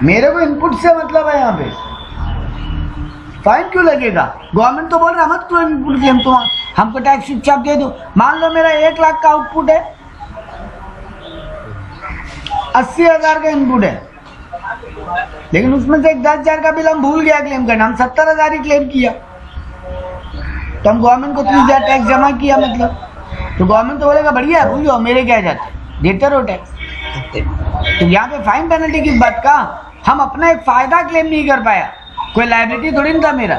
मेरे को इनपुट से मतलब है, यहाँ पे फाइन क्यों लगेगा? गवर्नमेंट तो बोल रहा मत तो इनपुट क्लेम, तो हमको टैक्स चुपचाप दे दो। मान लो मेरा 1 लाख का आउटपुट है, 80,000 का इनपुट है, लेकिन उसमें से 10,000 का बिल हम भूल गया क्लेम करना, हम 70,000 ही क्लेम किया, तो हम गवर्नमेंट को 30,000 टैक्स जमा किया, मतलब तो गवर्नमेंट तो बोलेगा बढ़िया भूल जाओ, मेरे क्या जाते, देते रहो टैक्स। तो यहाँ पे फाइन पेनल्टी किस बात का? हम अपना एक फायदा क्लेम नहीं कर पाया, कोई लाइबिलिटी थोड़ी नहीं था मेरा,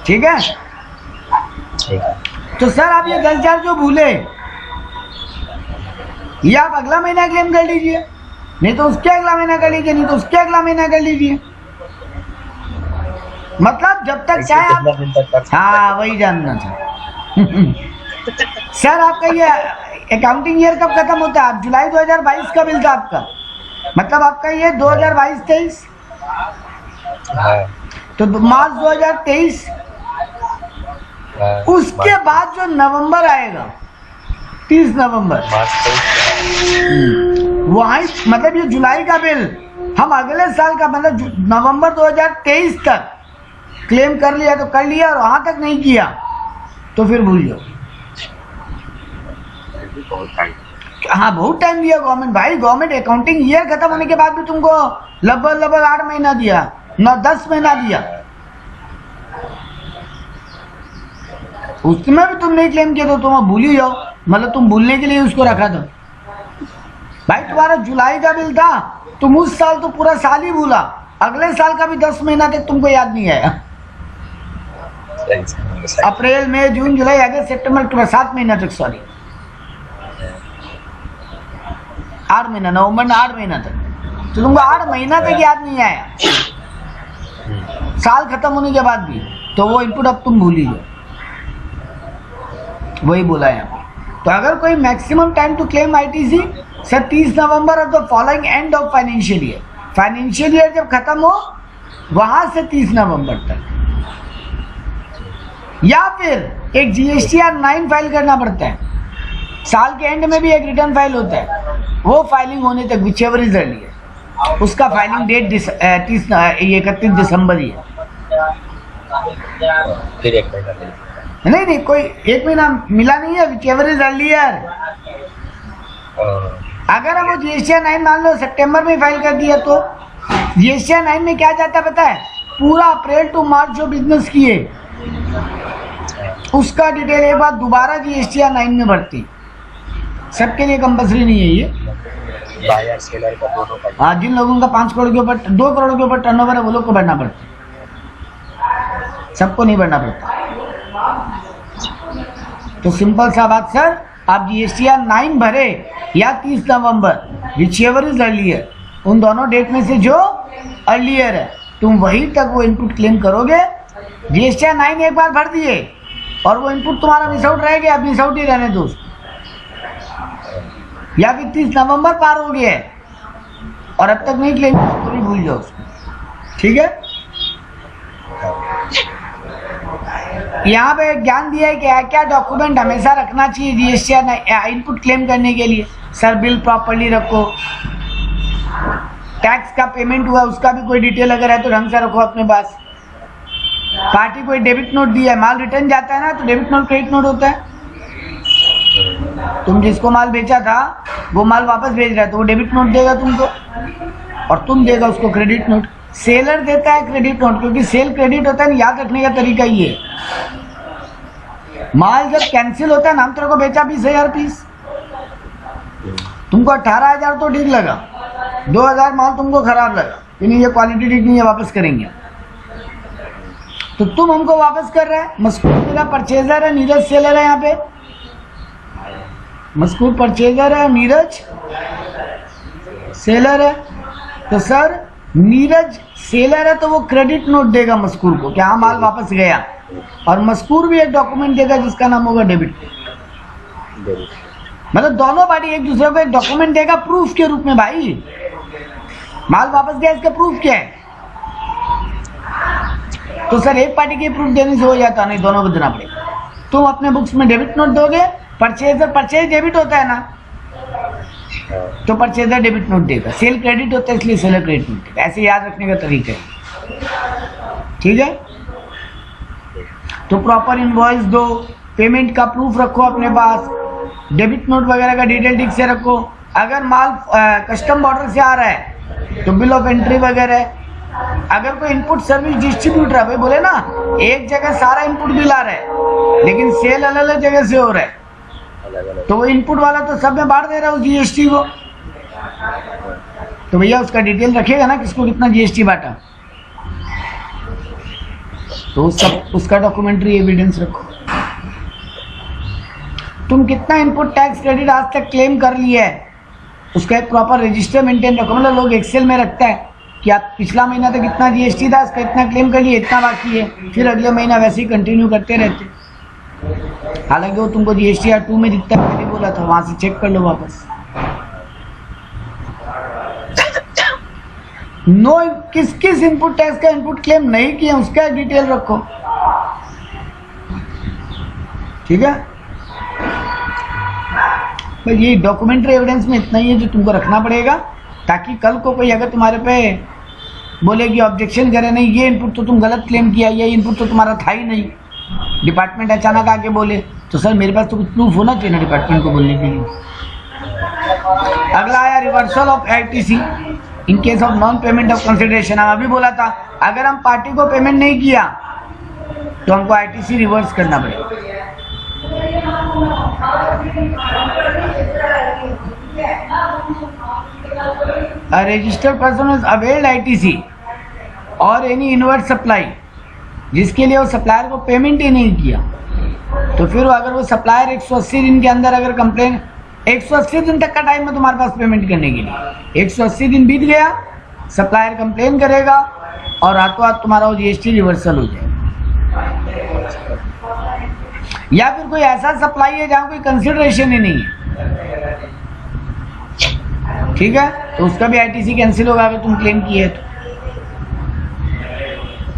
ठीक है। ठीक है। तो सर आप ये 10,000 जो भूले, ये आप अगला महीना क्लेम कर लीजिए, नहीं तो उसके अगला महीना कर लीजिए, नहीं तो उसके अगला महीना कर लीजिए। मतलब जब तक चाहे आप, कितना दिन तक कर सकते हैं? हाँ वही जानना था। सर आपका ये अकाउंटिंग ईयर कब खत्म होता है? आप जुलाई 2022 का बिल था आपका, मतलब आपका ये 2022-23, हाँ, तो मार्च 2023, हाँ, उसके बाद जो नवंबर आएगा 30 नवंबर, मार्च 23 वहाँ मतलब ये जुलाई का बिल हम अगले साल का मतलब नवंबर 2023 तक क्लेम कर लिया तो कर लिया, और वहाँ तक नहीं किया तो फिर भूल जाओ। बहुत टाइम। हाँ बहुत टाइम दिया गवर्नमेंट भाई, गवर्नमेंट अकाउंटिंग ईयर खत्म होने के बाद भी तुमको लगभग 8 महीना दिया, 10 महीना दिया, उसमें भी तुम नहीं क्लेम किया तो तुम भूल ही जाओ, मतलब तुम भूलने के लिए उसको रखा था। भाई तुम्हारा जुलाई का बिल था, तुम उस साल तो पूरा साल ही भूला, अगले साल का भी 10 महीना तक तुमको याद नहीं आया। अप्रैल मई जून जुलाई अगस्त सितंबर अक्टूबर 7 महीना तक, सॉरी 8 महीना, नवंबर में 8 महीना तक, तो तुमको 8 महीना तक याद नहीं आया साल खत्म होने के बाद भी, तो वो इनपुट अब तुम भूल ही जाओ, वही बोला है। तो अगर कोई maximum time to claim ITC sir 30 November of the following end of financial year, financial year जब खत्म हो वहां से 30 नवंबर तक, या फिर एक जीएसटीआर 9 फाइल करना पड़ता है, साल के एंड में भी एक रिटर्न फाइल होता है, वो फाइलिंग होने तक विचएवर इज अर्ली है, उसका फाइलिंग डेट 31 दिसंबर ही है। फिर एक महीना नहीं कोई एक महीना मिला नहीं है, विचएवर इज अर्लियर। अगर हम वो जीएसटीआर 9 मान लो सितंबर में फाइल कर दिया तो जीएसटीआर 9 में क्या जाता है पता है? पूरा अप्रैल टू मार्च जो बिजनेस किए उसका डिटेल एक बार दोबारा जीएसटीआर 9 में भरती, सबके लिए कंपल्सरी नहीं है ये, बायर सेलर का दोनों का। हाँ जिन लोगों का 5 करोड़ के ऊपर 2 करोड़ के ऊपर टर्नओवर है वो लोग को भरना पड़ता है, सबको नहीं भरना पड़ता। तो सिंपल सा बात सर, आप जीएसटीआर 9 भरे या 30 नवंबर विचएवर इज अर्लियर, उन दोनों डेट में से जो अर्लियर है तुम वही तक वो इनपुट क्लेम करोगे। जीएसटीआर 9 एक बार भर दिए और वो इनपुट तुम्हारा मिस आउट रह गया, मिस आउट ही रहने दो उसको, या फिर 30 नवंबर पार हो गया है और अब तक नहीं क्लेम तो भी भूल जाओ उसको, ठीक है। यहाँ पे ज्ञान दिया है कि क्या डॉक्यूमेंट हमेशा रखना चाहिए जीएसटीआर इनपुट क्लेम करने के लिए। सर बिल प्रॉपर्ली रखो, टैक्स का पेमेंट हुआ उसका भी कोई डिटेल अगर है तो ढंग से रखो अपने पास, पार्टी कोई डेबिट नोट दिया है, माल रिटर्न जाता है ना तो डेबिट नोट क्रेडिट नोट होता है, तुम जिसको माल बेचा था वो माल वापस भेज रहा है तो वो डेबिट नोट देगा तुमको और तुम देगा उसको क्रेडिट नोट। सेलर देता है क्रेडिट नोट, क्योंकि सेल क्रेडिट होता है, याद रखने का तरीका ये है, माल जब कैंसिल होता है ना, हम तेरे को बेचा 20,000 पीस, तुमको 18,000 तो ठीक लगा, 2,000 माल तुमको खराब लगा कि नहीं ये क्वालिटी ठीक नहीं है वापस करेंगे, तो तुम हमको वापस कर रहे हैं। मस्कूर मेरा परचेजर है, नीरज सेलर है, यहाँ पे मस्कूर परचेजर है, नीरज सेलर है, तो सर नीरज सेलर है तो वो क्रेडिट नोट देगा मस्कूर को कि हाँ माल वापस गया, और मस्कूर भी एक डॉक्यूमेंट देगा जिसका नाम होगा डेबिट, मतलब दोनों पार्टी एक दूसरे को एक डॉक्यूमेंट देगा प्रूफ के रूप में, भाई माल वापस गया इसका प्रूफ क्या है, तो सर एक पार्टी के प्रूफ देने से हो जाता नहीं, दोनों को देना पड़ेगा। तुम अपने बुक्स में डेबिट नोट दोगे, परचेज डेबिट होता है ना, तो परचेजर डेबिट नोट देगा, सेल क्रेडिट होता है इसलिए सेलर क्रेडिट नोट देगा, ऐसे याद रखने का तरीका है, ठीक है। तो प्रॉपर इनवॉइस दो, पेमेंट का प्रूफ रखो अपने पास, डेबिट नोट वगैरह का डिटेल ठीक से रखो। अगर माल कस्टम बॉर्डर से आ रहा है तो बिल ऑफ एंट्री वगैरह, अगर कोई इनपुट सर्विस डिस्ट्रीब्यूटर है, भाई बोले ना एक जगह सारा इनपुट बिल आ रहा है लेकिन सेल अलग अलग जगह से हो रहा है, तो वो इनपुट वाला तो सब में बांट दे रहा है उस जीएसटी को, तो भैया उसका डिटेल रखेगा ना किसको कितना जीएसटी बांटा। तो उसका डॉक्यूमेंट्री एविडेंस रखो। तुम कितना इनपुट टैक्स क्रेडिट आज तक क्लेम कर लिया है, उसका एक प्रॉपर रजिस्टर मेंटेन रखो। मतलब लोग एक्सेल में रखता है कि आप पिछला महीना तक इतना जीएसटी था, इसका इतना क्लेम कर लिए, इतना बाकी है, फिर अगले महीना वैसे ही कंटिन्यू करते रहते। हालांकि वो तुमको जीएसटी R2 में दिखता है, मैंने बोला था, वहां से चेक कर लो वापस। नो किस किस इनपुट टैक्स का इनपुट क्लेम नहीं किया उसका डिटेल रखो, ठीक है। भाई ये डॉक्यूमेंट्री एविडेंस में इतना ही है जो तुमको रखना पड़ेगा, ताकि कल को कोई अगर तुम्हारे पे बोले कि ऑब्जेक्शन करे, नहीं ये इनपुट तो तुम गलत क्लेम किया, ये इनपुट तो तुम्हारा था ही नहीं, डिपार्टमेंट अचानक आके बोले, तो सर मेरे पास तो कुछ प्रूफ होना चाहिए ना डिपार्टमेंट को बोलने के लिए। अगला आया reversal of ITC in case of non payment of consideration. हम अभी बोला था अगर हम पार्टी को पेमेंट नहीं किया तो हमको ITC रिवर्स करना पड़ेगा। A registered person has availed ITC और एनी इनवर्ट सप्लाई जिसके लिए वो सप्लायर को पेमेंट ही नहीं किया, तो फिर अगर वो सप्लायर 180 दिन के अंदर अगर कंप्लेन, 180 दिन तक का टाइम है तुम्हारे पास पेमेंट करने के लिए, 180 दिन बीत गया, सप्लायर कंप्लेन करेगा और रातों रात तुम्हारा वो GST रिवर्सल हो जाएगा। या फिर कोई ऐसा सप्लाई है जहाँ कोई कंसिडरेशन ही नहीं है, ठीक है, तो उसका भी ITC कैंसिल होगा अगर तुम क्लेम किए तो।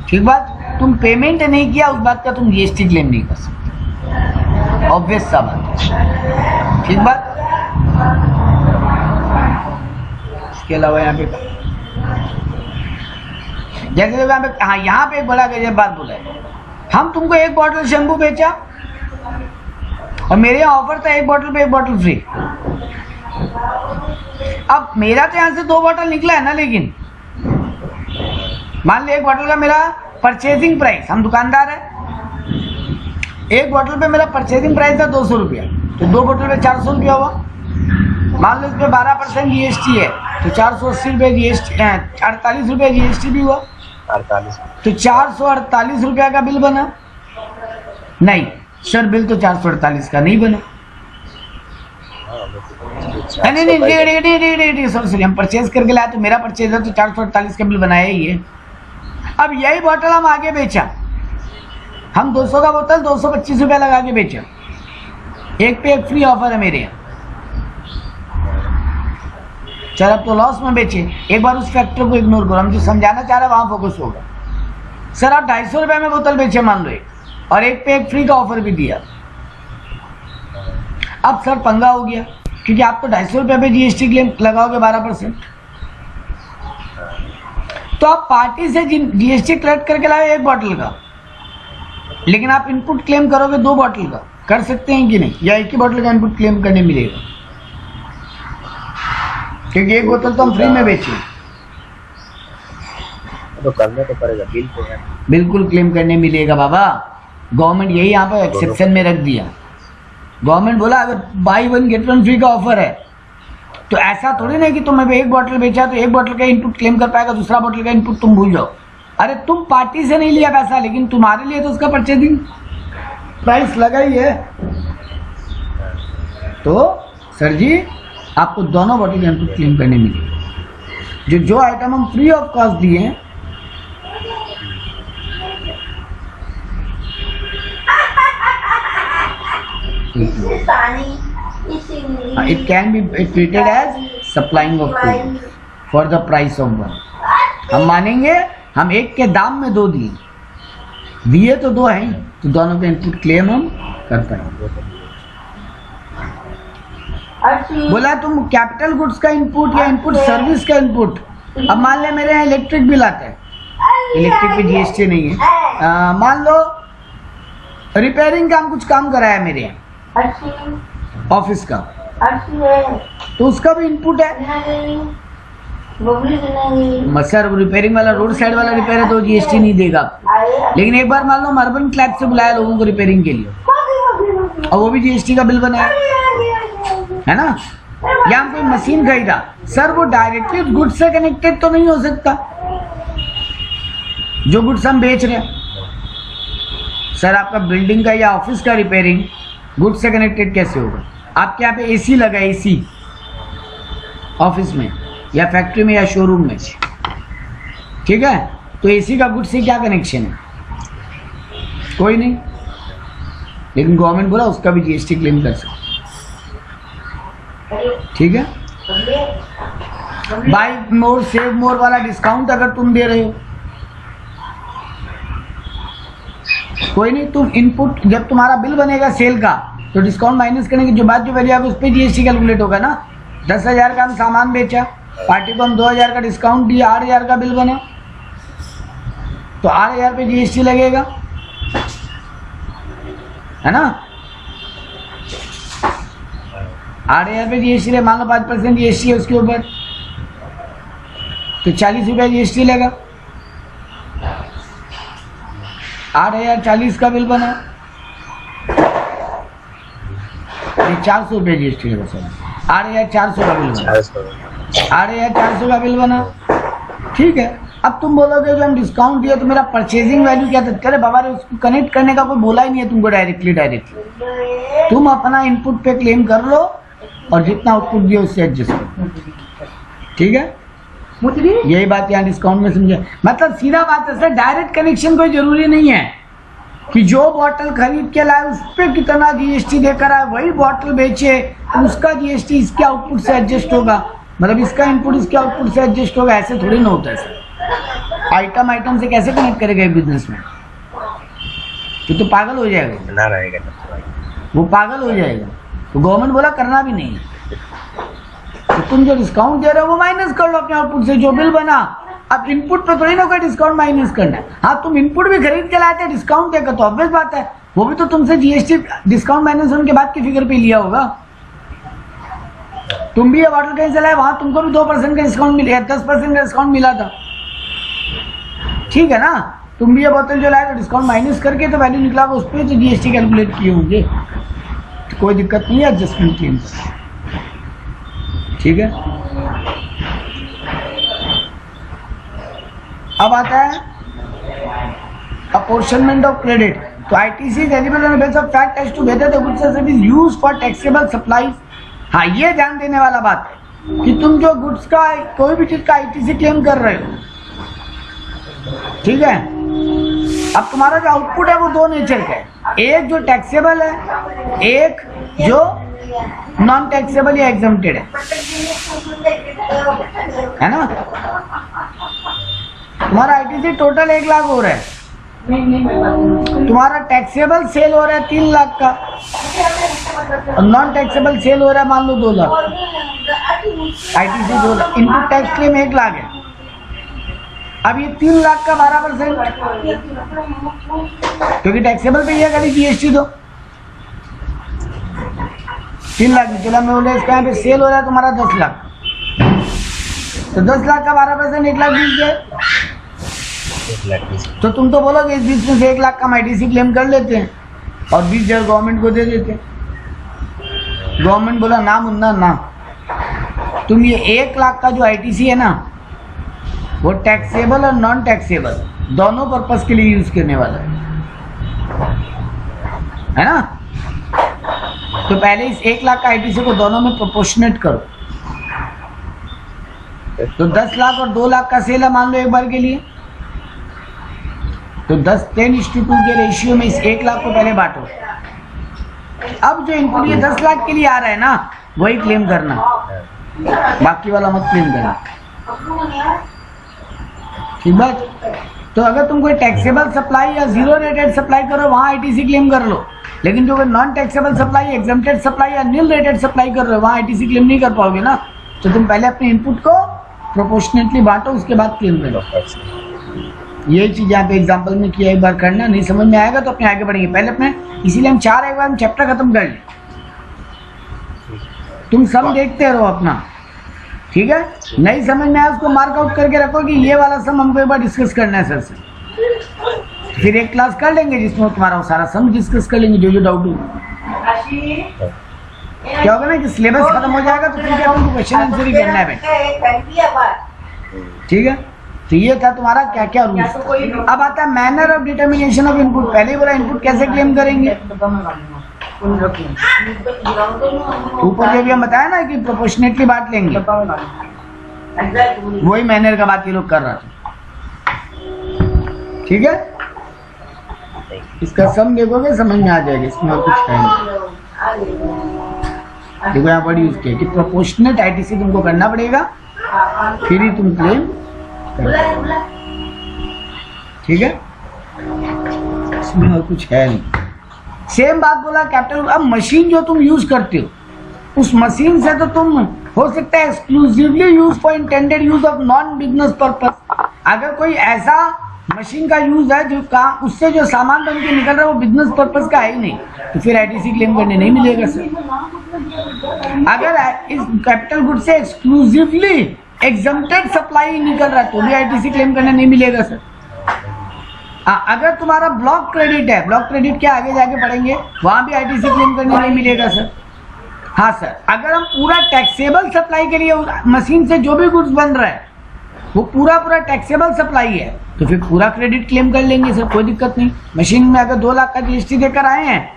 ठीक बात, तुम पेमेंट नहीं किया उस बात का तुम GST क्लेम नहीं कर सकते, ऑब्वियस सा बात, ठीक बात। इसके अलावा यहाँ पे जैसे यहाँ पे, हाँ यहाँ पे एक बड़ा गजब बात बोला है, हम तुमको एक बॉटल शैम्पू बेचा और मेरे यहाँ ऑफर था एक बॉटल पे एक बॉटल फ्री। अब मेरा तो यहाँ से 2 बॉटल निकला है ना, लेकिन मान लो एक बॉटल का मेरा परचेजिंग प्राइस, हम दुकानदार है, एक बॉटल पे मेरा परचेजिंग प्राइस था 200 रुपया, तो 2 बॉटल पे 400 रुपया हुआ। मान लो इस पे 12% GST है तो 480 रुपये GST, 48 रुपये GST भी हुआ, 48, तो 448 रुपया का बिल बना। नहीं सर, बिल तो 448 का नहीं बना। नहीं सॉरी, हम परचेज करके लाए तो मेरा परचेज है तो 448 का बिल बनाया ही है। अब यही बोतल हम आगे बेचा, हम 200 का बोतल 225 रुपया लगा के बेचा, एक पे एक फ्री ऑफर है मेरे यहाँ। चल अब तो लॉस में बेचे, एक बार उस फैक्टर को इग्नोर करो, हम जो समझाना चाह रहे हैं वहां फोकस होगा। सर आप 250 रुपये में बोतल बेचे मान लो एक, और एक पे एक फ्री का ऑफर भी दिया। अब सर पंगा हो गया, क्योंकि आप तो 250 रुपये पे GST क्लेम लगाओगे 12%, तो आप पार्टी से GST कलेक्ट करके लाए एक बॉटल का, लेकिन आप इनपुट क्लेम करोगे 2 बॉटल का, कर सकते हैं कि नहीं, या एक ही बॉटल का इनपुट क्लेम करने मिलेगा, क्योंकि एक बोतल तो हम फ्री में बेचे, तो करना तो पड़ेगा, बिल तो है, बिल्कुल क्लेम करने मिलेगा बाबा। गवर्नमेंट यही यहाँ पर एक्सेप्शन में रख दिया। गवर्नमेंट बोला अगर बाई 1 गेट 1 फ्री का ऑफर है, तो ऐसा थोड़ी नहीं कि तुमने एक बॉटल बेचा तो एक बॉटल का इनपुट क्लेम कर पाएगा, दूसरा बॉटल का इनपुट तुम भूल जाओ। अरे तुम पार्टी से नहीं लिया पैसा, लेकिन तुम्हारे लिए तो उसका परचेजिंग प्राइस लगा ही है, तो सर जी आपको दोनों बॉटल का इनपुट क्लेम करने मिलेगा। जो आइटम हम फ्री ऑफ कॉस्ट दिए हैं, it can be treated as supplying of two for the price of one। हम मानेंगे हम एक के दाम में 2 दिए तो 2 हैं, तो दोनों का इनपुट क्लेम हम कर पाएंगे। बोला तुम कैपिटल गुड्स का इनपुट या इनपुट सर्विस का इनपुट, अब मान ले मेरे यहाँ इलेक्ट्रिक बिल आता है, इलेक्ट्रिक पे GST नहीं है, मान लो रिपेयरिंग का हम कुछ काम कराया मेरे यहाँ ऑफिस का, तो उसका भी इनपुट है। सर रिपेयरिंग वाला रोड साइड वाला रिपेयर है तो GST नहीं देगा, लेकिन एक बार मान लो अर्बन क्लैब से बुलाया लोगों को रिपेयरिंग के लिए और वो भी GST का बिल बनाया है ना। या हम कोई मशीन खरीदा, सर वो डायरेक्टली उस गुड्स से कनेक्टेड तो नहीं हो सकता जो गुड्स हम बेच रहे हैं, सर आपका बिल्डिंग का या ऑफिस का रिपेयरिंग गुड्स से कनेक्टेड कैसे होगा? आपके यहाँ पे एसी लगा है, एसी ऑफिस में या फैक्ट्री में या शोरूम में, ठीक है, तो एसी का गुड्स से क्या कनेक्शन है? कोई नहीं, लेकिन गवर्नमेंट बोला उसका भी जीएसटी क्लेम कर सकते, ठीक है। बाय मोर सेव मोर वाला डिस्काउंट अगर तुम दे रहे हो, कोई नहीं, तुम इनपुट जब तुम्हारा बिल बनेगा सेल का तो डिस्काउंट माइनस करने की जो बात जो वैल्यू आएगी उस पर जीएसटी कैलकुलेट होगा ना। 10,000 का हम सामान बेचा, पार्टी को हम 2,000 का डिस्काउंट दिया, 8,000 का बिल बना, तो 8,000 पे जीएसटी लगेगा, है ना। 8,000 पे जीएसटी लगे, मान लो 5% जीएसटी है उसके ऊपर, तो 40 रुपया जीएसटी लगा। 8,040 का बिल बना, 400 रुपये जीएसटी लगा सर, 8,400 का बिल बना, 8,400 का बिल बना, ठीक है। अब तुम बोलोगे जो हम डिस्काउंट दिया तो मेरा परचेजिंग वैल्यू क्या था? अरे बाबा रे, उसको कनेक्ट करने का कोई बोला ही नहीं है तुमको डायरेक्टली। तुम अपना इनपुट पे क्लेम कर लो और जितना आउटपुट दिया उससे एडजस्ट करो, ठीक है। यही बात यहाँ डिस्काउंट में समझे, मतलब सीधा बात है सर, डायरेक्ट कनेक्शन कोई जरूरी नहीं है कि जो बॉटल खरीद के लाए उस पर कितना जीएसटी देकर आए, वही बॉटल बेचे तो उसका जीएसटी इसके आउटपुट से एडजस्ट होगा, मतलब इसका इनपुट इसके आउटपुट से एडजस्ट होगा, ऐसे थोड़ी ना होता है सर। आइटम आइटम से कैसे कनेक्ट करेगा बिजनेस में? तो पागल हो जाएगा ना, रहेगा वो, पागल हो जाएगा। तो गवर्नमेंट बोला करना भी नहीं है, तो तुम जो डिस्काउंट दे रहे हो वो माइनस कर लो अपने आउटपुट से, जो बिल बना। अब इनपुट पे थोड़ी ना कोई डिस्काउंट माइनस करना है। हाँ, तुम इनपुट भी खरीद के लाए थे डिस्काउंट देकर, तो ऑब्वियस बात है वो भी तो तुमसे जीएसटी डिस्काउंट माइनस होने के बाद की फिगर पे लिया होगा। तुम भी ये बॉटल कहीं से लाए, वहां तुमको भी 2% का डिस्काउंट मिला, 10% का डिस्काउंट मिला था, ठीक है ना। तुम भी ये बोतल जो लाए तो डिस्काउंट माइनस करके तो वैल्यू निकला, उस पर तो जीएसटी कैलकुलेट किए होंगे, तो कोई दिक्कत नहीं है एडजस्टमेंट क्लेम से, ठीक है। अब आता है अपॉर्शनमेंट ऑफ क्रेडिट। तो ITC is eligible on basis of fact as to whether the goods are used for taxable supplies. हाँ, ये ध्यान देने वाला बात है कि तुम जो गुड्स का कोई भी चीज का आईटीसी क्लेम कर रहे हो, ठीक है। अब तुम्हारा जो आउटपुट है वो दो नेचर का है, एक जो टैक्सेबल है, एक जो नॉन टैक्सेबल या एग्जम्प्टेड है ना। तुम्हारा आईटीसी टोटल 1 लाख हो रहा है, तुम्हारा टैक्सेबल सेल हो रहा है 3 लाख का और नॉन टैक्सेबल सेल हो रहा है मान लो 2 lakh. ITC 2 lakh, input tax claim 1 lakh है। अब ये 3 लाख का 12%, क्योंकि टैक्सेबल पे ये कभी जीएसटी दो, 3 लाख चला मैं बोले इसका यहाँ पे सेल हो रहा है तुम्हारा 10 लाख, तो 10 लाख का 12% 1 लाख 20 है। तो तुम तो बोलोगे इस बीच में से 1 लाख का आईटीसी क्लेम कर लेते हैं और 20,000 गवर्नमेंट को दे देते हैं। गवर्नमेंट बोला ना मुन्ना ना, तुम ये 1 लाख का जो आईटीसी है ना वो टैक्सेबल और नॉन टैक्सेबल दोनों पर्पस के लिए यूज करने वाला है ना। तो पहले इस 1 लाख का आईटीसी को दोनों में प्रोपोर्शनेट करो, तो 10 लाख और 2 लाख का सेल है मान लो एक बार के लिए, तो 10:2 के रेशियो में इस 1 लाख को पहले बांटो। अब जो इनपुट ये 10 लाख के लिए आ रहा है ना वही क्लेम करना, बाकी वाला मत क्लेम करना, ठीक बात। तो अगर तुम कोई टैक्सेबल सप्लाई या जीरो रेटेड सप्लाई करो वहां आईटीसी क्लेम कर लो, लेकिन जो non taxable supply, exempted supply या नील रेटेड सप्लाई कर रहे हो वहां आईटीसी क्लेम नहीं कर पाओगे ना। तो तुम पहले अपने इनपुट को प्रोपोर्शनेटली बांटो, उसके बाद क्लेम करो। ये चीज यहाँ पे एग्जाम्पल में किया, एक बार करना, नहीं समझ में आएगा तो अपने आगे बढ़ेंगे। पहले अपने इसीलिए हम चाह रहे एक बार हम चैप्टर खत्म कर लें, तुम सब देखते रहो अपना, ठीक है। नहीं समझ में आया उसको मार्कआउट करके रखो कि ये वाला सम हमको एक बार डिस्कस करना है सर से, फिर एक क्लास कर लेंगे जिसमें तुम्हारा सारा सम डिस्कस कर लेंगे, जो डाउट हो। क्या होगा ना कि सिलेबस खत्म हो जाएगा तो फिर क्या तुमको क्वेश्चन आंसर ही करना है भाई, ठीक है। तो ये था तुम्हारा क्या क्या रूल्स। अब आता है manner of determination of input. पहले ही बोला इनपुट कैसे क्लेम करेंगे। ऊपर जो भी हम बताया ना कि प्रोपोर्शनेटली बांट लेंगे, वही मैनर का बात ये लोग कर रहा था। ठीक है, इसका सम देखोगे समझ में आ जाएगा, इसमें और कुछ है नहीं। देखो यहाँ पर यूज किया कि प्रोपोर्शनेट आईटीसी तुमको करना पड़ेगा, फिर ही तुम क्लेम कर पाओगे। ठीक है, इसमें और कुछ है नहीं। सेम बात बोला कैपिटल। अब मशीन जो तुम यूज करते हो, उस मशीन से तो तुम हो सकता है exclusively use for intended use of non business purpose. अगर कोई ऐसा मशीन का यूज है जो काम, उससे जो सामान बन के निकल रहा है वो बिजनेस पर्पस का है ही नहीं, तो फिर आईटीसी क्लेम करने नहीं मिलेगा सर। अगर इस कैपिटल गुड से एक्सक्लूसिवली एग्जम्प्टेड सप्लाई निकल रहा है तो भी आईटीसी क्लेम करने नहीं मिलेगा सर। अगर तुम्हारा ब्लॉक क्रेडिट है, ब्लॉक क्रेडिट के आगे जाके पढ़ेंगे, वहां भी आईटीसी क्लेम करने नहीं मिलेगा सर। हाँ सर, अगर हम पूरा टैक्सेबल सप्लाई के लिए मशीन से जो भी गुड्स बन रहा है वो पूरा टैक्सेबल सप्लाई है तो फिर पूरा क्रेडिट क्लेम कर लेंगे सर, कोई दिक्कत नहीं। मशीन में अगर 2 लाख का जीएसटी देकर आए हैं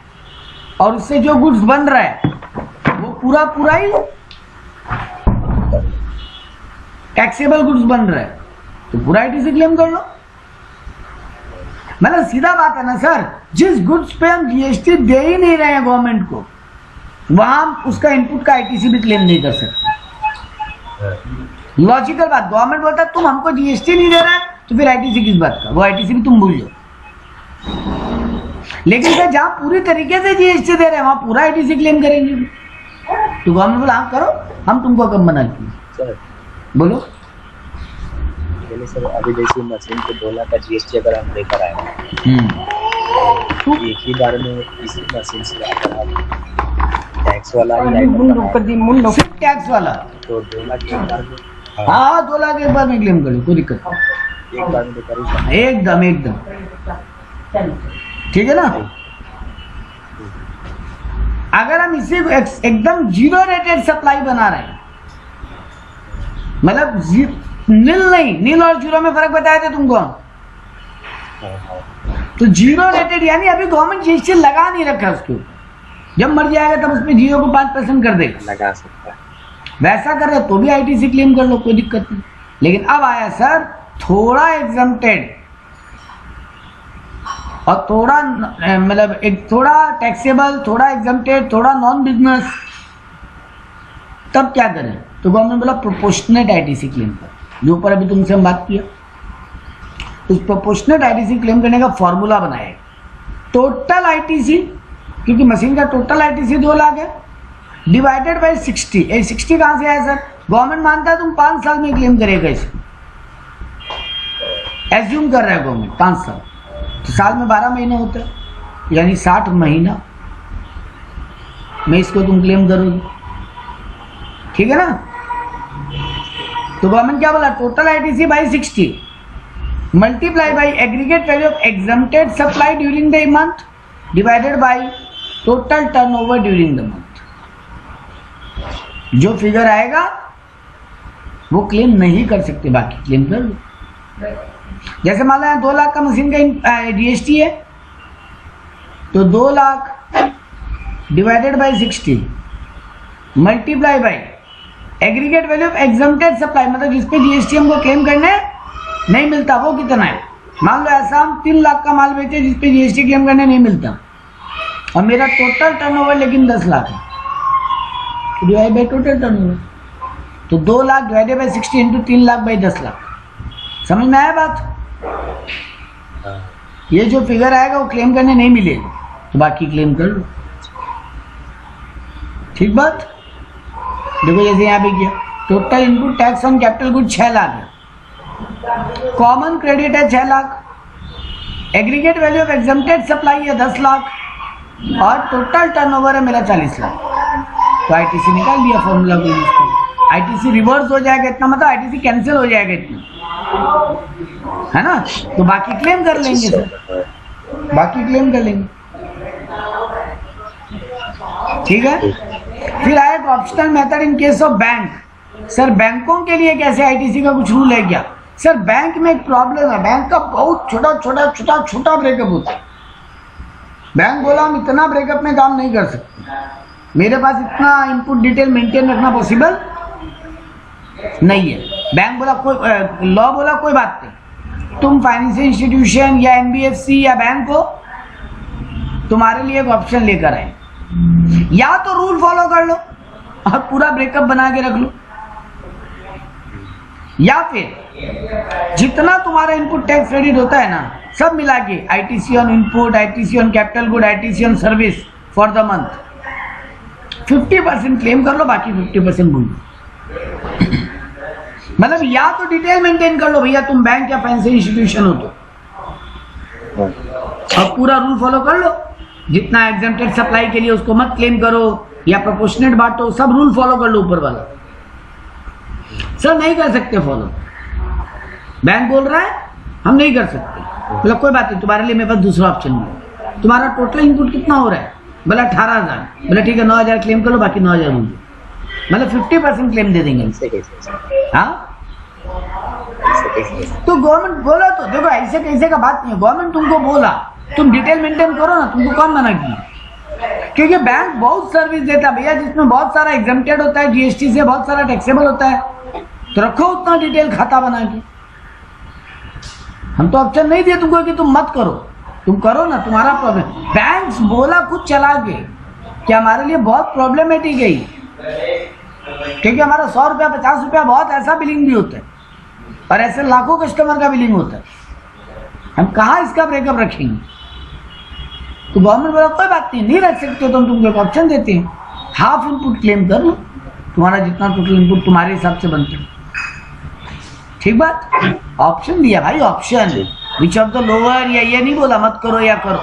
और उससे जो गुड्स बन रहा है वो पूरा ही टैक्सेबल गुड्स बन रहा है तो पूरा आईटीसी क्लेम कर लो। मतलब सीधा बात है ना सर, जिस गुड्स पे हम जीएसटी दे ही नहीं रहे हैं गवर्नमेंट को, वहां उसका इनपुट का आईटीसी भी क्लेम नहीं कर सकते। लॉजिकल बात, गवर्नमेंट बोलता है तुम हमको जीएसटी नहीं दे रहा है तो फिर आईटीसी किस बात का, वो आईटीसी भी तुम भूल जाओ। लेकिन सर जहां पूरी तरीके से जीएसटी दे रहे हैं वहां पूरा आईटीसी क्लेम करेंगे तो गवर्नमेंट बोला हाँ करो, हम तुमको कम बना दिए। बोलो सर, अभी जैसे मशीन पे 2 लाख का जीएसटी अगर हम लेकर आए तो एक ही बार में इसी मशीन से टैक्स वाला सिर्फ टैक्स वाला तो 2 लाख एक बार में। हाँ 2 लाख एक बार में क्लेम करो, कोई दिक्कत नहीं, एक बार में तो कर एकदम ठीक है ना। अगर हम इसे एकदम जीरो रेटेड सप्लाई बना रहे हैं, मतलब नील नहीं, नील और जीरो में फर्क बताया था तुमको। तो जीरो रेटेड यानी अभी गवर्नमेंट जीएसटी लगा नहीं रखा उसको, जब मर जाएगा तब उसमें जीरो को 5% कर देगा, लगा सकता है। वैसा कर रहे तो भी आईटीसी क्लेम कर लो, कोई दिक्कत नहीं। लेकिन अब आया सर थोड़ा एग्जम्प्टेड और थोड़ा मतलब एक थोड़ा टैक्सेबल, थोड़ा एग्जम्प्टेड, थोड़ा नॉन बिजनेस, तब क्या करें? तो गवर्नमेंट बोला प्रोपोर्शनेट आईटीसी क्लेम कर, जो ऊपर अभी तुमसे हम बात किया। उस प्रोपोर्शनेट आईटीसी क्लेम करने का फॉर्मूला बनाया, टोटल आईटीसी, क्योंकि मशीन का टोटल आईटीसी 2 लाख है, डिवाइडेड बाई 60। 60 कहां से आया सर? गवर्नमेंट मानता है तुम 5 साल में क्लेम करेगा, इसे एज्यूम कर रहा है गवर्नमेंट 5 साल, तो साल में 12 महीने होते हैं, यानी 60 महीना में इसको तुम क्लेम करोगे, ठीक है ना। तो गवर्नमेंट क्या बोला, total ITC by 60 multiply by aggregate value of exempted supply during the month divided by total turnover during the month. जो फिगर आएगा वो क्लेम नहीं कर सकते, बाकी क्लेम कर लो। जैसे मान लो 2 लाख का मशीन का जीएसटी है, तो 2 lakh divided by 60 multiply by aggregate value of exempted supply, मतलब जिसपे जीएसटी हमको क्लेम करने नहीं मिलता वो कितना है। मान लो ऐसा हम 3 लाख का माल बेचे जिसपे जीएसटी क्लेम करने नहीं मिलता, और मेरा टोटल टर्नओवर लेकिन 10 लाख है, डिवाइड बाई टोटल टर्नओवर, तो 2 lakh divided by 60 into 3 lakh by 10 lakh. समझ में आया बात? ये जो फिगर आएगा वो क्लेम करने नहीं मिलेगा, तो बाकी क्लेम कर लो, ठीक बात। देखो जैसे यहाँ पे किया, total input tax on capital good 6 lakh है, कॉमन क्रेडिट है 6 lakh, aggregate value of exempted supply है 10 लाख, और टोटल टर्नओवर है मेरा 40 लाख। तो आईटीसी निकाल दिया फॉर्मूला को यूज कर, आईटीसी रिवर्स हो जाएगा इतना, मतलब आईटीसी कैंसिल हो जाएगा इतना, है ना। तो बाकी क्लेम कर लेंगे सर, बाकी क्लेम कर लेंगे, ठीक है। फिर आया optional method in case of bank. Sir बैंकों के लिए कैसे आईटीसी का कुछ रूल है क्या? सर बैंक में एक प्रॉब्लम है, बैंक का बहुत छोटा ब्रेकअप होता है। बैंक बोला हम इतना ब्रेकअप में काम नहीं कर सकते, मेरे पास इतना इनपुट डिटेल मेंटेन रखना पॉसिबल नहीं है। बैंक बोला कोई लॉ बोला कोई बात नहीं, तुम फाइनेंशियल इंस्टीट्यूशन या एनबीएफसी या बैंक को तुम्हारे लिए एक ऑप्शन लेकर आए, या तो रूल फॉलो कर लो और पूरा ब्रेकअप बना के रख लो, या फिर जितना तुम्हारा इनपुट टैक्स क्रेडिट होता है ना सब मिला के ITC on input, ITC on capital good, ITC on service for the month 50% claim कर लो, बाकी 50% भूल लो। मतलब या तो डिटेल मेंटेन कर लो भैया, तुम बैंक या फाइनेंशियल इंस्टीट्यूशन हो तो, और पूरा रूल फॉलो कर लो, जितना एग्जेम्प्टेड सप्लाई के लिए उसको मत क्लेम करो या प्रोपोर्शनेट बांटो, सब रूल फॉलो कर लो ऊपर वाला। सर नहीं कर सकते फॉलो, बैंक बोल रहा है हम नहीं कर सकते, बोला कोई बात नहीं, तुम्हारे लिए मेरे पास दूसरा ऑप्शन है, तुम्हारा टोटल इनपुट कितना हो रहा है, बोला 18,000, बोला ठीक है 9,000 क्लेम कर लो, बाकी 9,000 भूल लो, मतलब 50% क्लेम दे देंगे। हाँ तो गवर्नमेंट बोला तो देखो, ऐसे कैसे का बात नहीं है, गवर्नमेंट तुमको बोला तुम डिटेल मेंटेन करो ना, तुमको कौन मना किया? क्योंकि बैंक बहुत सर्विस देता है भैया, जिसमें बहुत सारा एग्जेम्प्टेड होता है, जीएसटी से बहुत सारा टैक्सेबल होता है, तो रखो उतना डिटेल खाता बना के। हम तो ऑप्शन नहीं दिए तुमको कि तुम मत करो, तुम करो ना, तुम्हारा प्रॉब्लम। बैंक बोला कुछ चला के कि हमारे लिए बहुत प्रॉब्लमेटिक है, क्योंकि हमारा 100 रुपया 50 रुपया बहुत ऐसा बिलिंग भी होता है, और ऐसे लाखों कस्टमर का बिलिंग होता है, हम कहाँ इसका ब्रेकअप रखेंगे? तो गवर्नमेंट बोला कोई बात नहीं, नहीं रख सकते तो हम तुमको एक ऑप्शन देते हैं, हाफ इनपुट क्लेम कर लो, तुम्हारा जितना टोटल इनपुट तुम्हारे हिसाब से बनता है। ठीक बात, ऑप्शन दिया भाई, option which of the lower, या ये नहीं बोला मत करो या करो,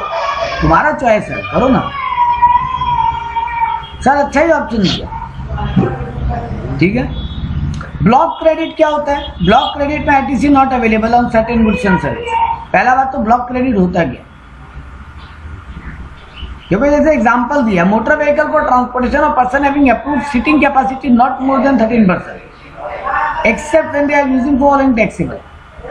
तुम्हारा चॉइस है, करो ना सर, अच्छा ही ऑप्शन दिया। ठीक है, ब्लॉक क्रेडिट क्या होता है? ब्लॉक क्रेडिट में ITC not available on certain goods and service. पहला बात तो ब्लॉक क्रेडिट होता क्या, क्योंकि जैसे एग्जांपल दिया, motor vehicle for transportation of person having approved seating capacity not more than 13% except when they are using following taxable,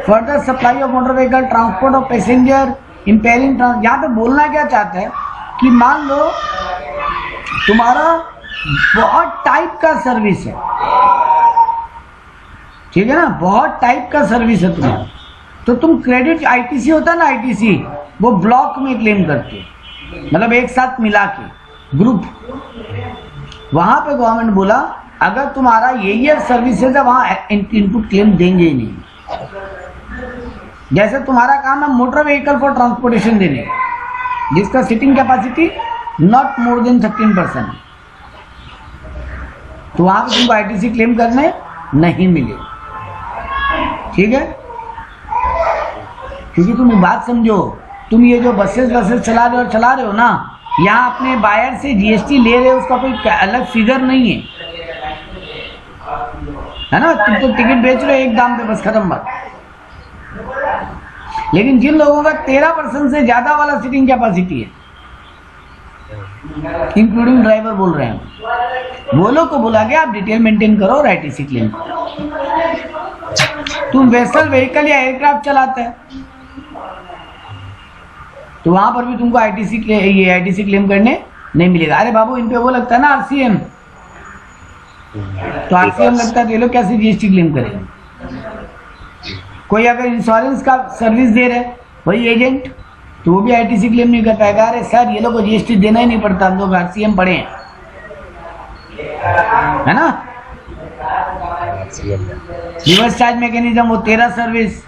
further supply of motor vehicle, transport of passenger, impairing. यहाँ पे बोलना क्या चाहता है कि मान लो तुम्हारा बहुत टाइप का सर्विस है, ठीक है ना, बहुत टाइप का सर्विस है तुम्हारा, तो तुम क्रेडिट आईटीसी होता है ना, आईटीसी वो ब्लॉक में क्लेम करते हो, मतलब एक साथ मिला के ग्रुप। वहां पे गवर्नमेंट बोला अगर तुम्हारा ये सर्विसेज है वहां इनपुट क्लेम देंगे ही नहीं। जैसे तुम्हारा काम है मोटर व्हीकल फॉर ट्रांसपोर्टेशन देने, जिसका seating capacity not more than 13%, तो वहां पे तुमको आईटीसी क्लेम करने नहीं मिले। ठीक है, क्योंकि तुम बात समझो, तुम ये जो बसेस चला रहे हो ना, यहाँ अपने बायर से जीएसटी ले रहे हो, उसका कोई अलग फिगर नहीं है ना, तुम तो टिकट बेच रहे हो एक दाम पे, बस खत्म बात। लेकिन जिन लोगों का 13% से ज्यादा वाला सीटिंग कैपेसिटी है, इंक्लूडिंग ड्राइवर बोल रहे हैं, वो लोग को बोला गया आप डिटेल मेंटेन करो और आईटीसी क्लेम करो। तुम वेसल व्हीकल या एयरक्राफ्ट चलाते हैं तो वहां पर भी तुमको आईटीसी क्लेम करने नहीं मिलेगा। अरे बाबू इन पे वो लगता है ना आरसीएम, तो आरसीएम लगता है तो ये लोग कैसे जीएसटी क्लेम करेंगे? कोई अगर इंश्योरेंस का सर्विस दे रहे वही एजेंट, तो वो भी आईटीसी क्लेम नहीं कर पाएगा। अरे सर ये लोग को जीएसटी देना ही नहीं पड़ता, हम लोग आरसीएम पढ़े हैं, है ना। रिवर्स चार्ज मैकेनिज्म वो 13 सर्विस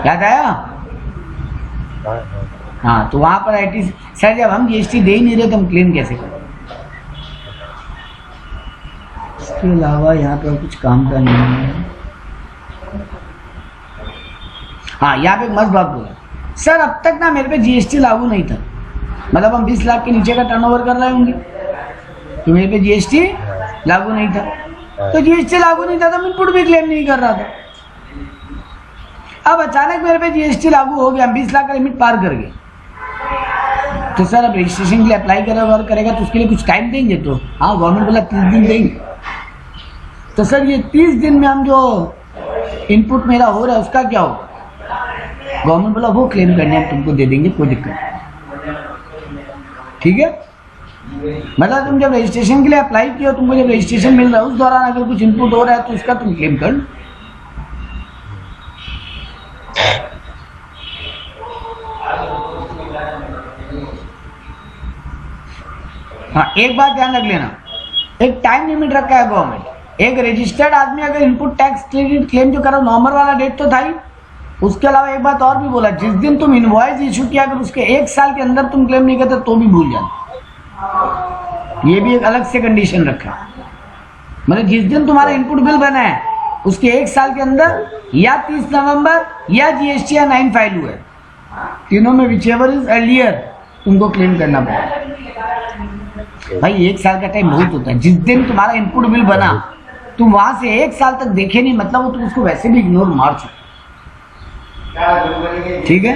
याद आया? हाँ, तो वहां पर आईटीसी सर जब हम जीएसटी दे ही नहीं रहे तो हम क्लेम कैसे करें? इसके अलावा यहाँ पर कुछ काम का नहीं है। हाँ, यहाँ पे एक मस्त बात बोला, सर अब तक ना मेरे पे जीएसटी लागू नहीं था, मतलब हम 20 लाख के नीचे का टर्नओवर कर रहे होंगे तो मेरे पे जीएसटी लागू नहीं था, तो जीएसटी लागू नहीं था तो मैं इनपुट भी क्लेम नहीं कर रहा था। अब अचानक मेरे पे जीएसटी लागू हो गया, 20 लाख का लिमिट पार कर गए, तो सर अब रजिस्ट्रेशन के लिए अप्लाई करेगा और करेगा तो उसके लिए कुछ टाइम देंगे? तो हाँ, गवर्नमेंट बोला 3 दिन देंगे। तो सर ये 30 दिन में हम जो इनपुट मेरा हो रहा है उसका क्या होगा? गवर्नमेंट बोला वो क्लेम करने हम तुमको दे देंगे, कोई दिक्कत नहीं। ठीक है, मतलब तुम जब रजिस्ट्रेशन के लिए अप्लाई किया, तुमको जब रजिस्ट्रेशन मिल रहा है उस दौरान अगर कुछ इनपुट हो रहा है तो उसका तुम क्लेम कर लो। हाँ, एक बात ध्यान रख लेना, एक टाइम लिमिट रखा है गवर्नमेंट। एक रजिस्टर्ड आदमी अगर इनपुट टैक्स क्रेडिट क्लेम जो करो, नॉर्मल वाला डेट तो था ही, उसके अलावा एक बात और भी बोला, जिस दिन तुम इनवॉइस इशू किया अगर उसके 1 साल के अंदर तुम क्लेम नहीं करते तो भी भूल जाना। ये भी एक अलग से कंडीशन रखा है, मतलब जिस दिन तुम्हारा इनपुट बिल बना है उसके 1 साल के अंदर या 30 नवंबर या जीएसटी या 9 फाइल हुआ है, तीनों में विचेवर इज अर्लियर तुमको क्लेम करना पड़ेगा। भाई 1 साल का टाइम बहुत होता है। जिस दिन तुम्हारा इनपुट बिल बना तुम वहां से 1 साल तक देखे नहीं, मतलब वो तुम उसको वैसे भी इग्नोर मार सकते। ठीक है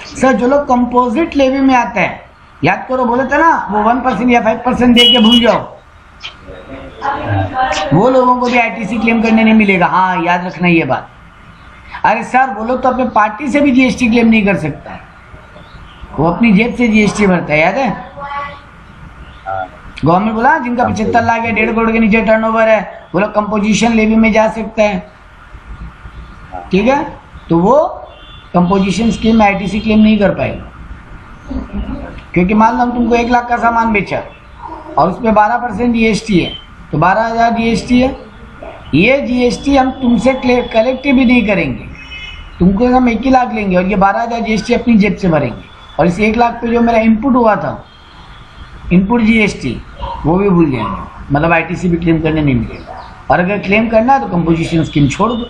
सर, जो लोग कंपोजिट लेवी में आते हैं, याद करो बोले थे ना वो 1% या 5% दे के भूल जाओ, वो लोगों को भी आईटीसी क्लेम करने नहीं मिलेगा। हाँ, याद रखना ये बात। अरे सर, वो लोग तो अपने पार्टी से भी जीएसटी क्लेम नहीं कर सकता, वो अपनी जेब से जीएसटी भरता है, याद है? गवर्नमेंट बोला जिनका 75 लाख या 1.5 करोड़ के नीचे टर्नओवर है वो लोग कंपोजिशन लेवी में जा सकते हैं। ठीक है, तो वो कंपोजिशन स्कीम में आईटीसी क्लेम नहीं कर पाएगा, क्योंकि मान लो हम तुमको 1 लाख का सामान बेचा और उस पर 12% जीएसटी है, तो 12,000 जीएसटी है। ये जीएसटी हम तुमसे कलेक्ट भी नहीं करेंगे, तुमको हम 1 ही लाख लेंगे और ये 12,000 जीएसटी अपनी जेब से भरेंगे, और इस 1 लाख पे जो मेरा इनपुट हुआ था, इनपुट जीएसटी, वो भी भूल जाएंगे, मतलब आईटीसी भी क्लेम करने नहीं मिलेगा। और अगर क्लेम करना है तो कंपोजिशन स्कीम छोड़ दो।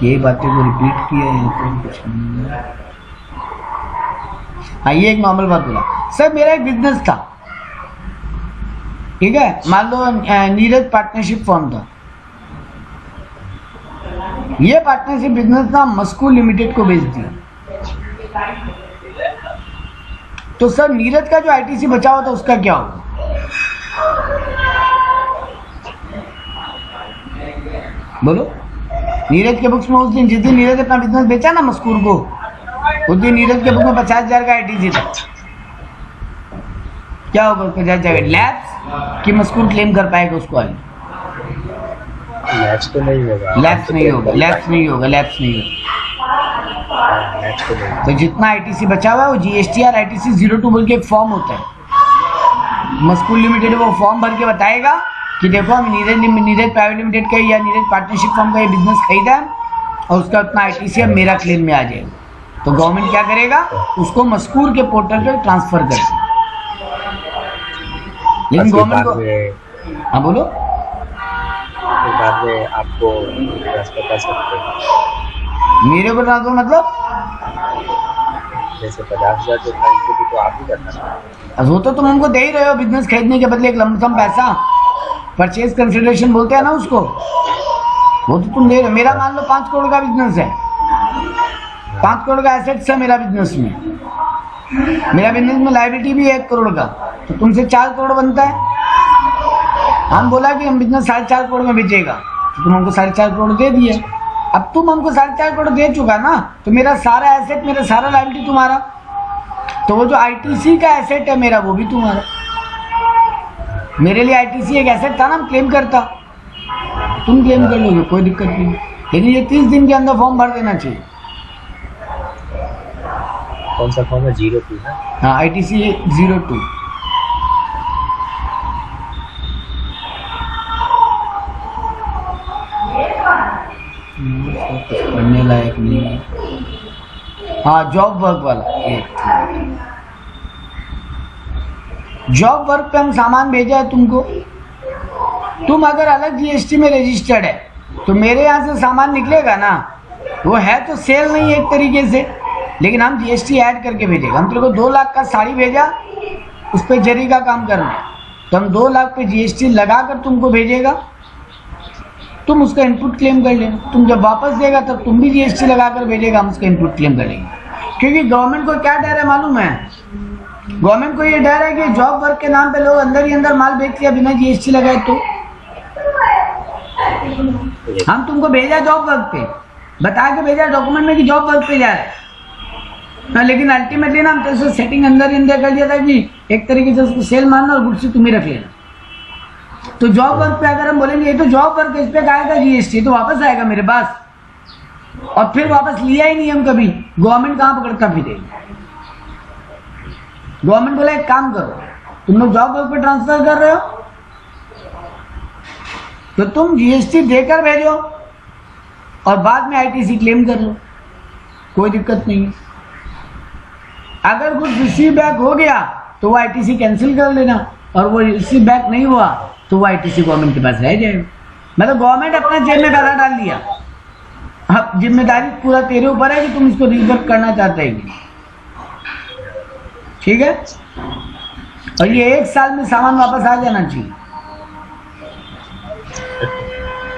ये बातें को रिपीट किया है। हाँ, ये एक नॉर्मल बात बोला। सर, मेरा एक बिजनेस था, ठीक है, मान लो नीरज पार्टनरशिप फॉर्म था। ये पार्टनरशिप बिजनेस ना मस्कूल लिमिटेड को बेच दिया। तो सर, नीरज का जो आईटीसी बचा हुआ था उसका क्या होगा? बोलो। नीरज के बुक्स में उस दिन, जिस दिन नीरज अपना बिजनेस बेचा ना मस्कूर को, उस दिन नीरज के बुक में 50,000 का आईटीसी था। क्या होगा 50,000? लैप्स कि मस्कूर क्लेम कर पाएगा उसको आगे? लैप्स तो नहीं होगा, लैप्स नहीं होगा, लैप्स नहीं होगा, लैप्स नहीं होगा। तो जितना आईटीसी बचा हुआ है वो जीएसटी और आईटीसी 02 बोल के एक फॉर्म होता है, मस्कूर लिमिटेड वो फॉर्म भर के बताएगा कि देखो हम नीरज प्राइवेट लिमिटेड का या नीरज पार्टनरशिप फॉर्म का ये बिजनेस खरीदा है और उसका उतना आईटीसी अब मेरा क्लेम में आ जाएगा। तो गवर्नमेंट क्या करेगा, उसको मस्कूर के पोर्टल पे ट्रांसफर कर देगा। लेकिन गवर्नमेंट को, हाँ बोलो, बाद में आपको ट्रांसफर कर सकते हैं। मेरे को ट्रांसफर मतलब जैसे 50,000 जो था उनको भी तो आप ही करना। वो तो तुम हमको दे ही रहे हो, बिजनेस खरीदने के बदले एक लमसम पैसा, परचेज कंसिडरेशन बोलते हैं ना उसको, वो तो तुम दे रहे हो। मेरा मान लो 5 करोड़ का बिजनेस है, 5 करोड़ का एसेट्स है मेरा बिजनेस में, मेरा बिजनेस में लायबिलिटी भी है 1 करोड़ का, तो तुमसे 4 करोड़ बनता है। हम बोला कि हम बिजनेस 4.5 करोड़ में बेचेगा, तो तुम हमको 4.5 करोड़ दे दिए। अब तुम हमको 4.5 करोड़ दे चुका ना, तो मेरा सारा एसेट, मेरा सारा लायबिलिटी तुम्हारा, तो वो जो आईटीसी का एसेट है मेरा वो भी तुम्हारा। मेरे लिए आईटीसी एक एसेट था ना, हम क्लेम करता, तुम क्लेम कर लोगे, कोई दिक्कत नहीं, लेकिन ये 30 दिन के अंदर फॉर्म भर देना चाहिए। कौन सा फॉर्म है? 02 है? हाँ, आईटीसी 02। पढ़ने लायक नहीं है। हाँ, जॉब वर्क वाला, जॉब वर्क पे हम सामान भेजा है तुमको, तुम अगर अलग जीएसटी में रजिस्टर्ड है तो मेरे यहाँ से सामान निकलेगा ना, वो है तो सेल नहीं है एक तरीके से, लेकिन हम जीएसटी ऐड करके भेजेगा। हम तेरे को 2 लाख का साड़ी भेजा, उस पर जरी का काम करना है, तो हम 2 लाख पे जीएसटी लगा कर तुमको भेजेगा, तुम उसका इनपुट क्लेम कर लेना। तुम जब वापस देगा तब तुम भी जीएसटी लगा कर भेजेगा, हम उसका इनपुट क्लेम कर लेंगे। क्योंकि गवर्नमेंट को क्या डर है मालूम है? गवर्नमेंट को ये डर है कि जॉब वर्क के नाम पे लोग अंदर ही अंदर माल बेच लिया बिना जीएसटी लगाए। तो हम तुमको भेजा जॉब वर्क पे, बता के भेजा डॉक्यूमेंट में कि जॉब वर्क पे जा रहा है ना, लेकिन अल्टीमेटली ना हम तो सेटिंग अंदर ही अंदर कर दिया था कि एक तरीके से उसको सेल मारना और गुड्स तुम ही रख लेना। तो जॉब वर्क पे अगर हम बोलेंगे ये तो जॉब वर्क इस पे आएगा जीएसटी, तो वापस आएगा मेरे पास, और फिर वापस लिया ही नहीं हम कभी। गवर्नमेंट कहाँ पकड़ता फिरेगा? गवर्नमेंट बोला एक काम करो, तुम लोग जॉब वर्क पे ट्रांसफर कर रहे हो तो तुम जीएसटी देकर भेजो और बाद में आईटीसी क्लेम कर लो, कोई दिक्कत नहीं है। अगर कुछ रिसीव बैक हो गया तो वो आईटीसी कैंसिल कर लेना, और वो रिसीव बैक नहीं हुआ तो वो आईटीसी गवर्नमेंट के पास रह जाएगा। मतलब गवर्नमेंट अपना जेब में पैसा डाल दिया, अब जिम्मेदारी पूरा तेरे ऊपर है कि तुम इसको रिवर्क करना चाहते हैं। ठीक है, और ये 1 साल में सामान वापस आ जाना चाहिए।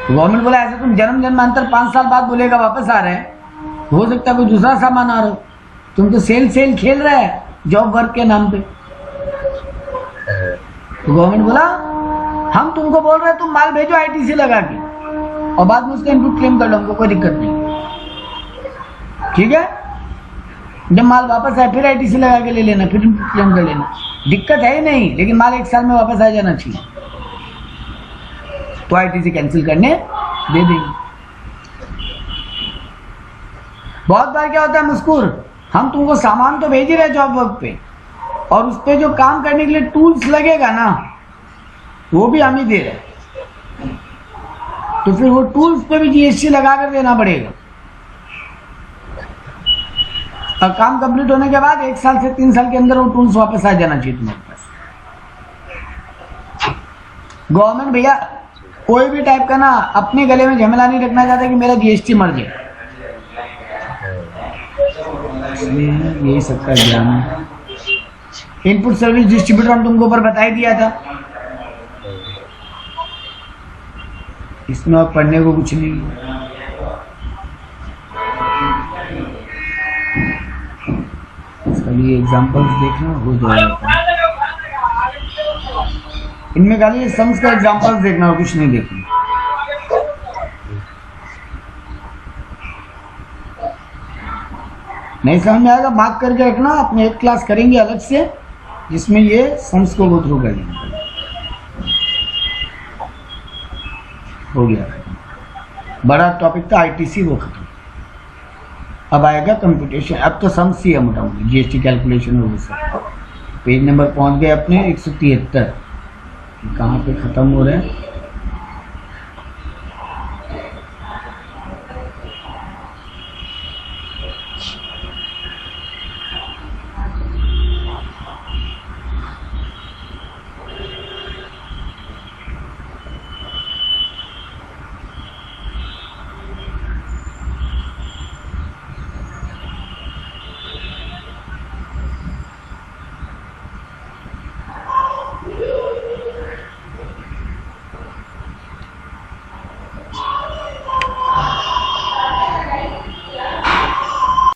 गवर्नमेंट बोला ऐसे तुम जन्म जन्मांतर 5 साल बाद बोलेगा वापस आ रहे हैं, हो सकता है कोई दूसरा सामान आ रहा हो, तुम तो सेल खेल रहे हैं जॉब वर्क के नाम पे। तो गवर्नमेंट बोला हम तुमको बोल रहे हैं तुम माल भेजो आईटीसी लगा के और बाद में उसका इनपुट क्लेम कर लो, हमको कोई दिक्कत नहीं। ठीक है, जब माल वापस आए फिर आईटीसी लगा के ले लेना, फिर इनपुट क्लेम कर लेना, दिक्कत है ही नहीं, लेकिन माल 1 साल में वापस आ जाना चाहिए, तो आईटीसी कैंसिल करने दे देंगे। बहुत बार क्या होता है मस्कूर, हम तुमको सामान तो भेज ही रहे जॉब वर्क पे, और उस पे जो काम करने के लिए टूल्स लगेगा ना वो भी हम ही दे रहे, तो फिर वो टूल्स पे भी जीएसटी लगा कर देना पड़ेगा। और काम कंप्लीट होने के बाद 1 साल से 3 साल के अंदर वो टूल्स वापस आ जाना चाहिए तुम्हारे पास। गवर्नमेंट भैया कोई भी टाइप का ना अपने गले में झमेला नहीं रखना चाहता कि मेरा जीएसटी मर जाए, यही सबका ज्ञान है। इनपुट सर्विस डिस्ट्रीब्यूटर हम तुमको ऊपर बता ही दिया था, इसमें और पढ़ने को कुछ नहीं। खाली एग्जांपल्स देखना हो जाएगा, इनमें खाली सम्स का एग्जांपल्स देखना और कुछ नहीं देखना। नहीं समझ में आएगा मार्क करके रखना, अपने एक क्लास करेंगे अलग से जिसमें ये सम्स को गो थ्रू करेंगे। हो गया, बड़ा टॉपिक था आईटीसी, वो खत्म। अब आएगा कंप्यूटेशन, अब तो सम्स ही है मोटा मोटी, जीएसटी कैलकुलेशन हो गया। पेज नंबर पहुंच गए अपने 173, कहाँ पे खत्म हो रहे हैं।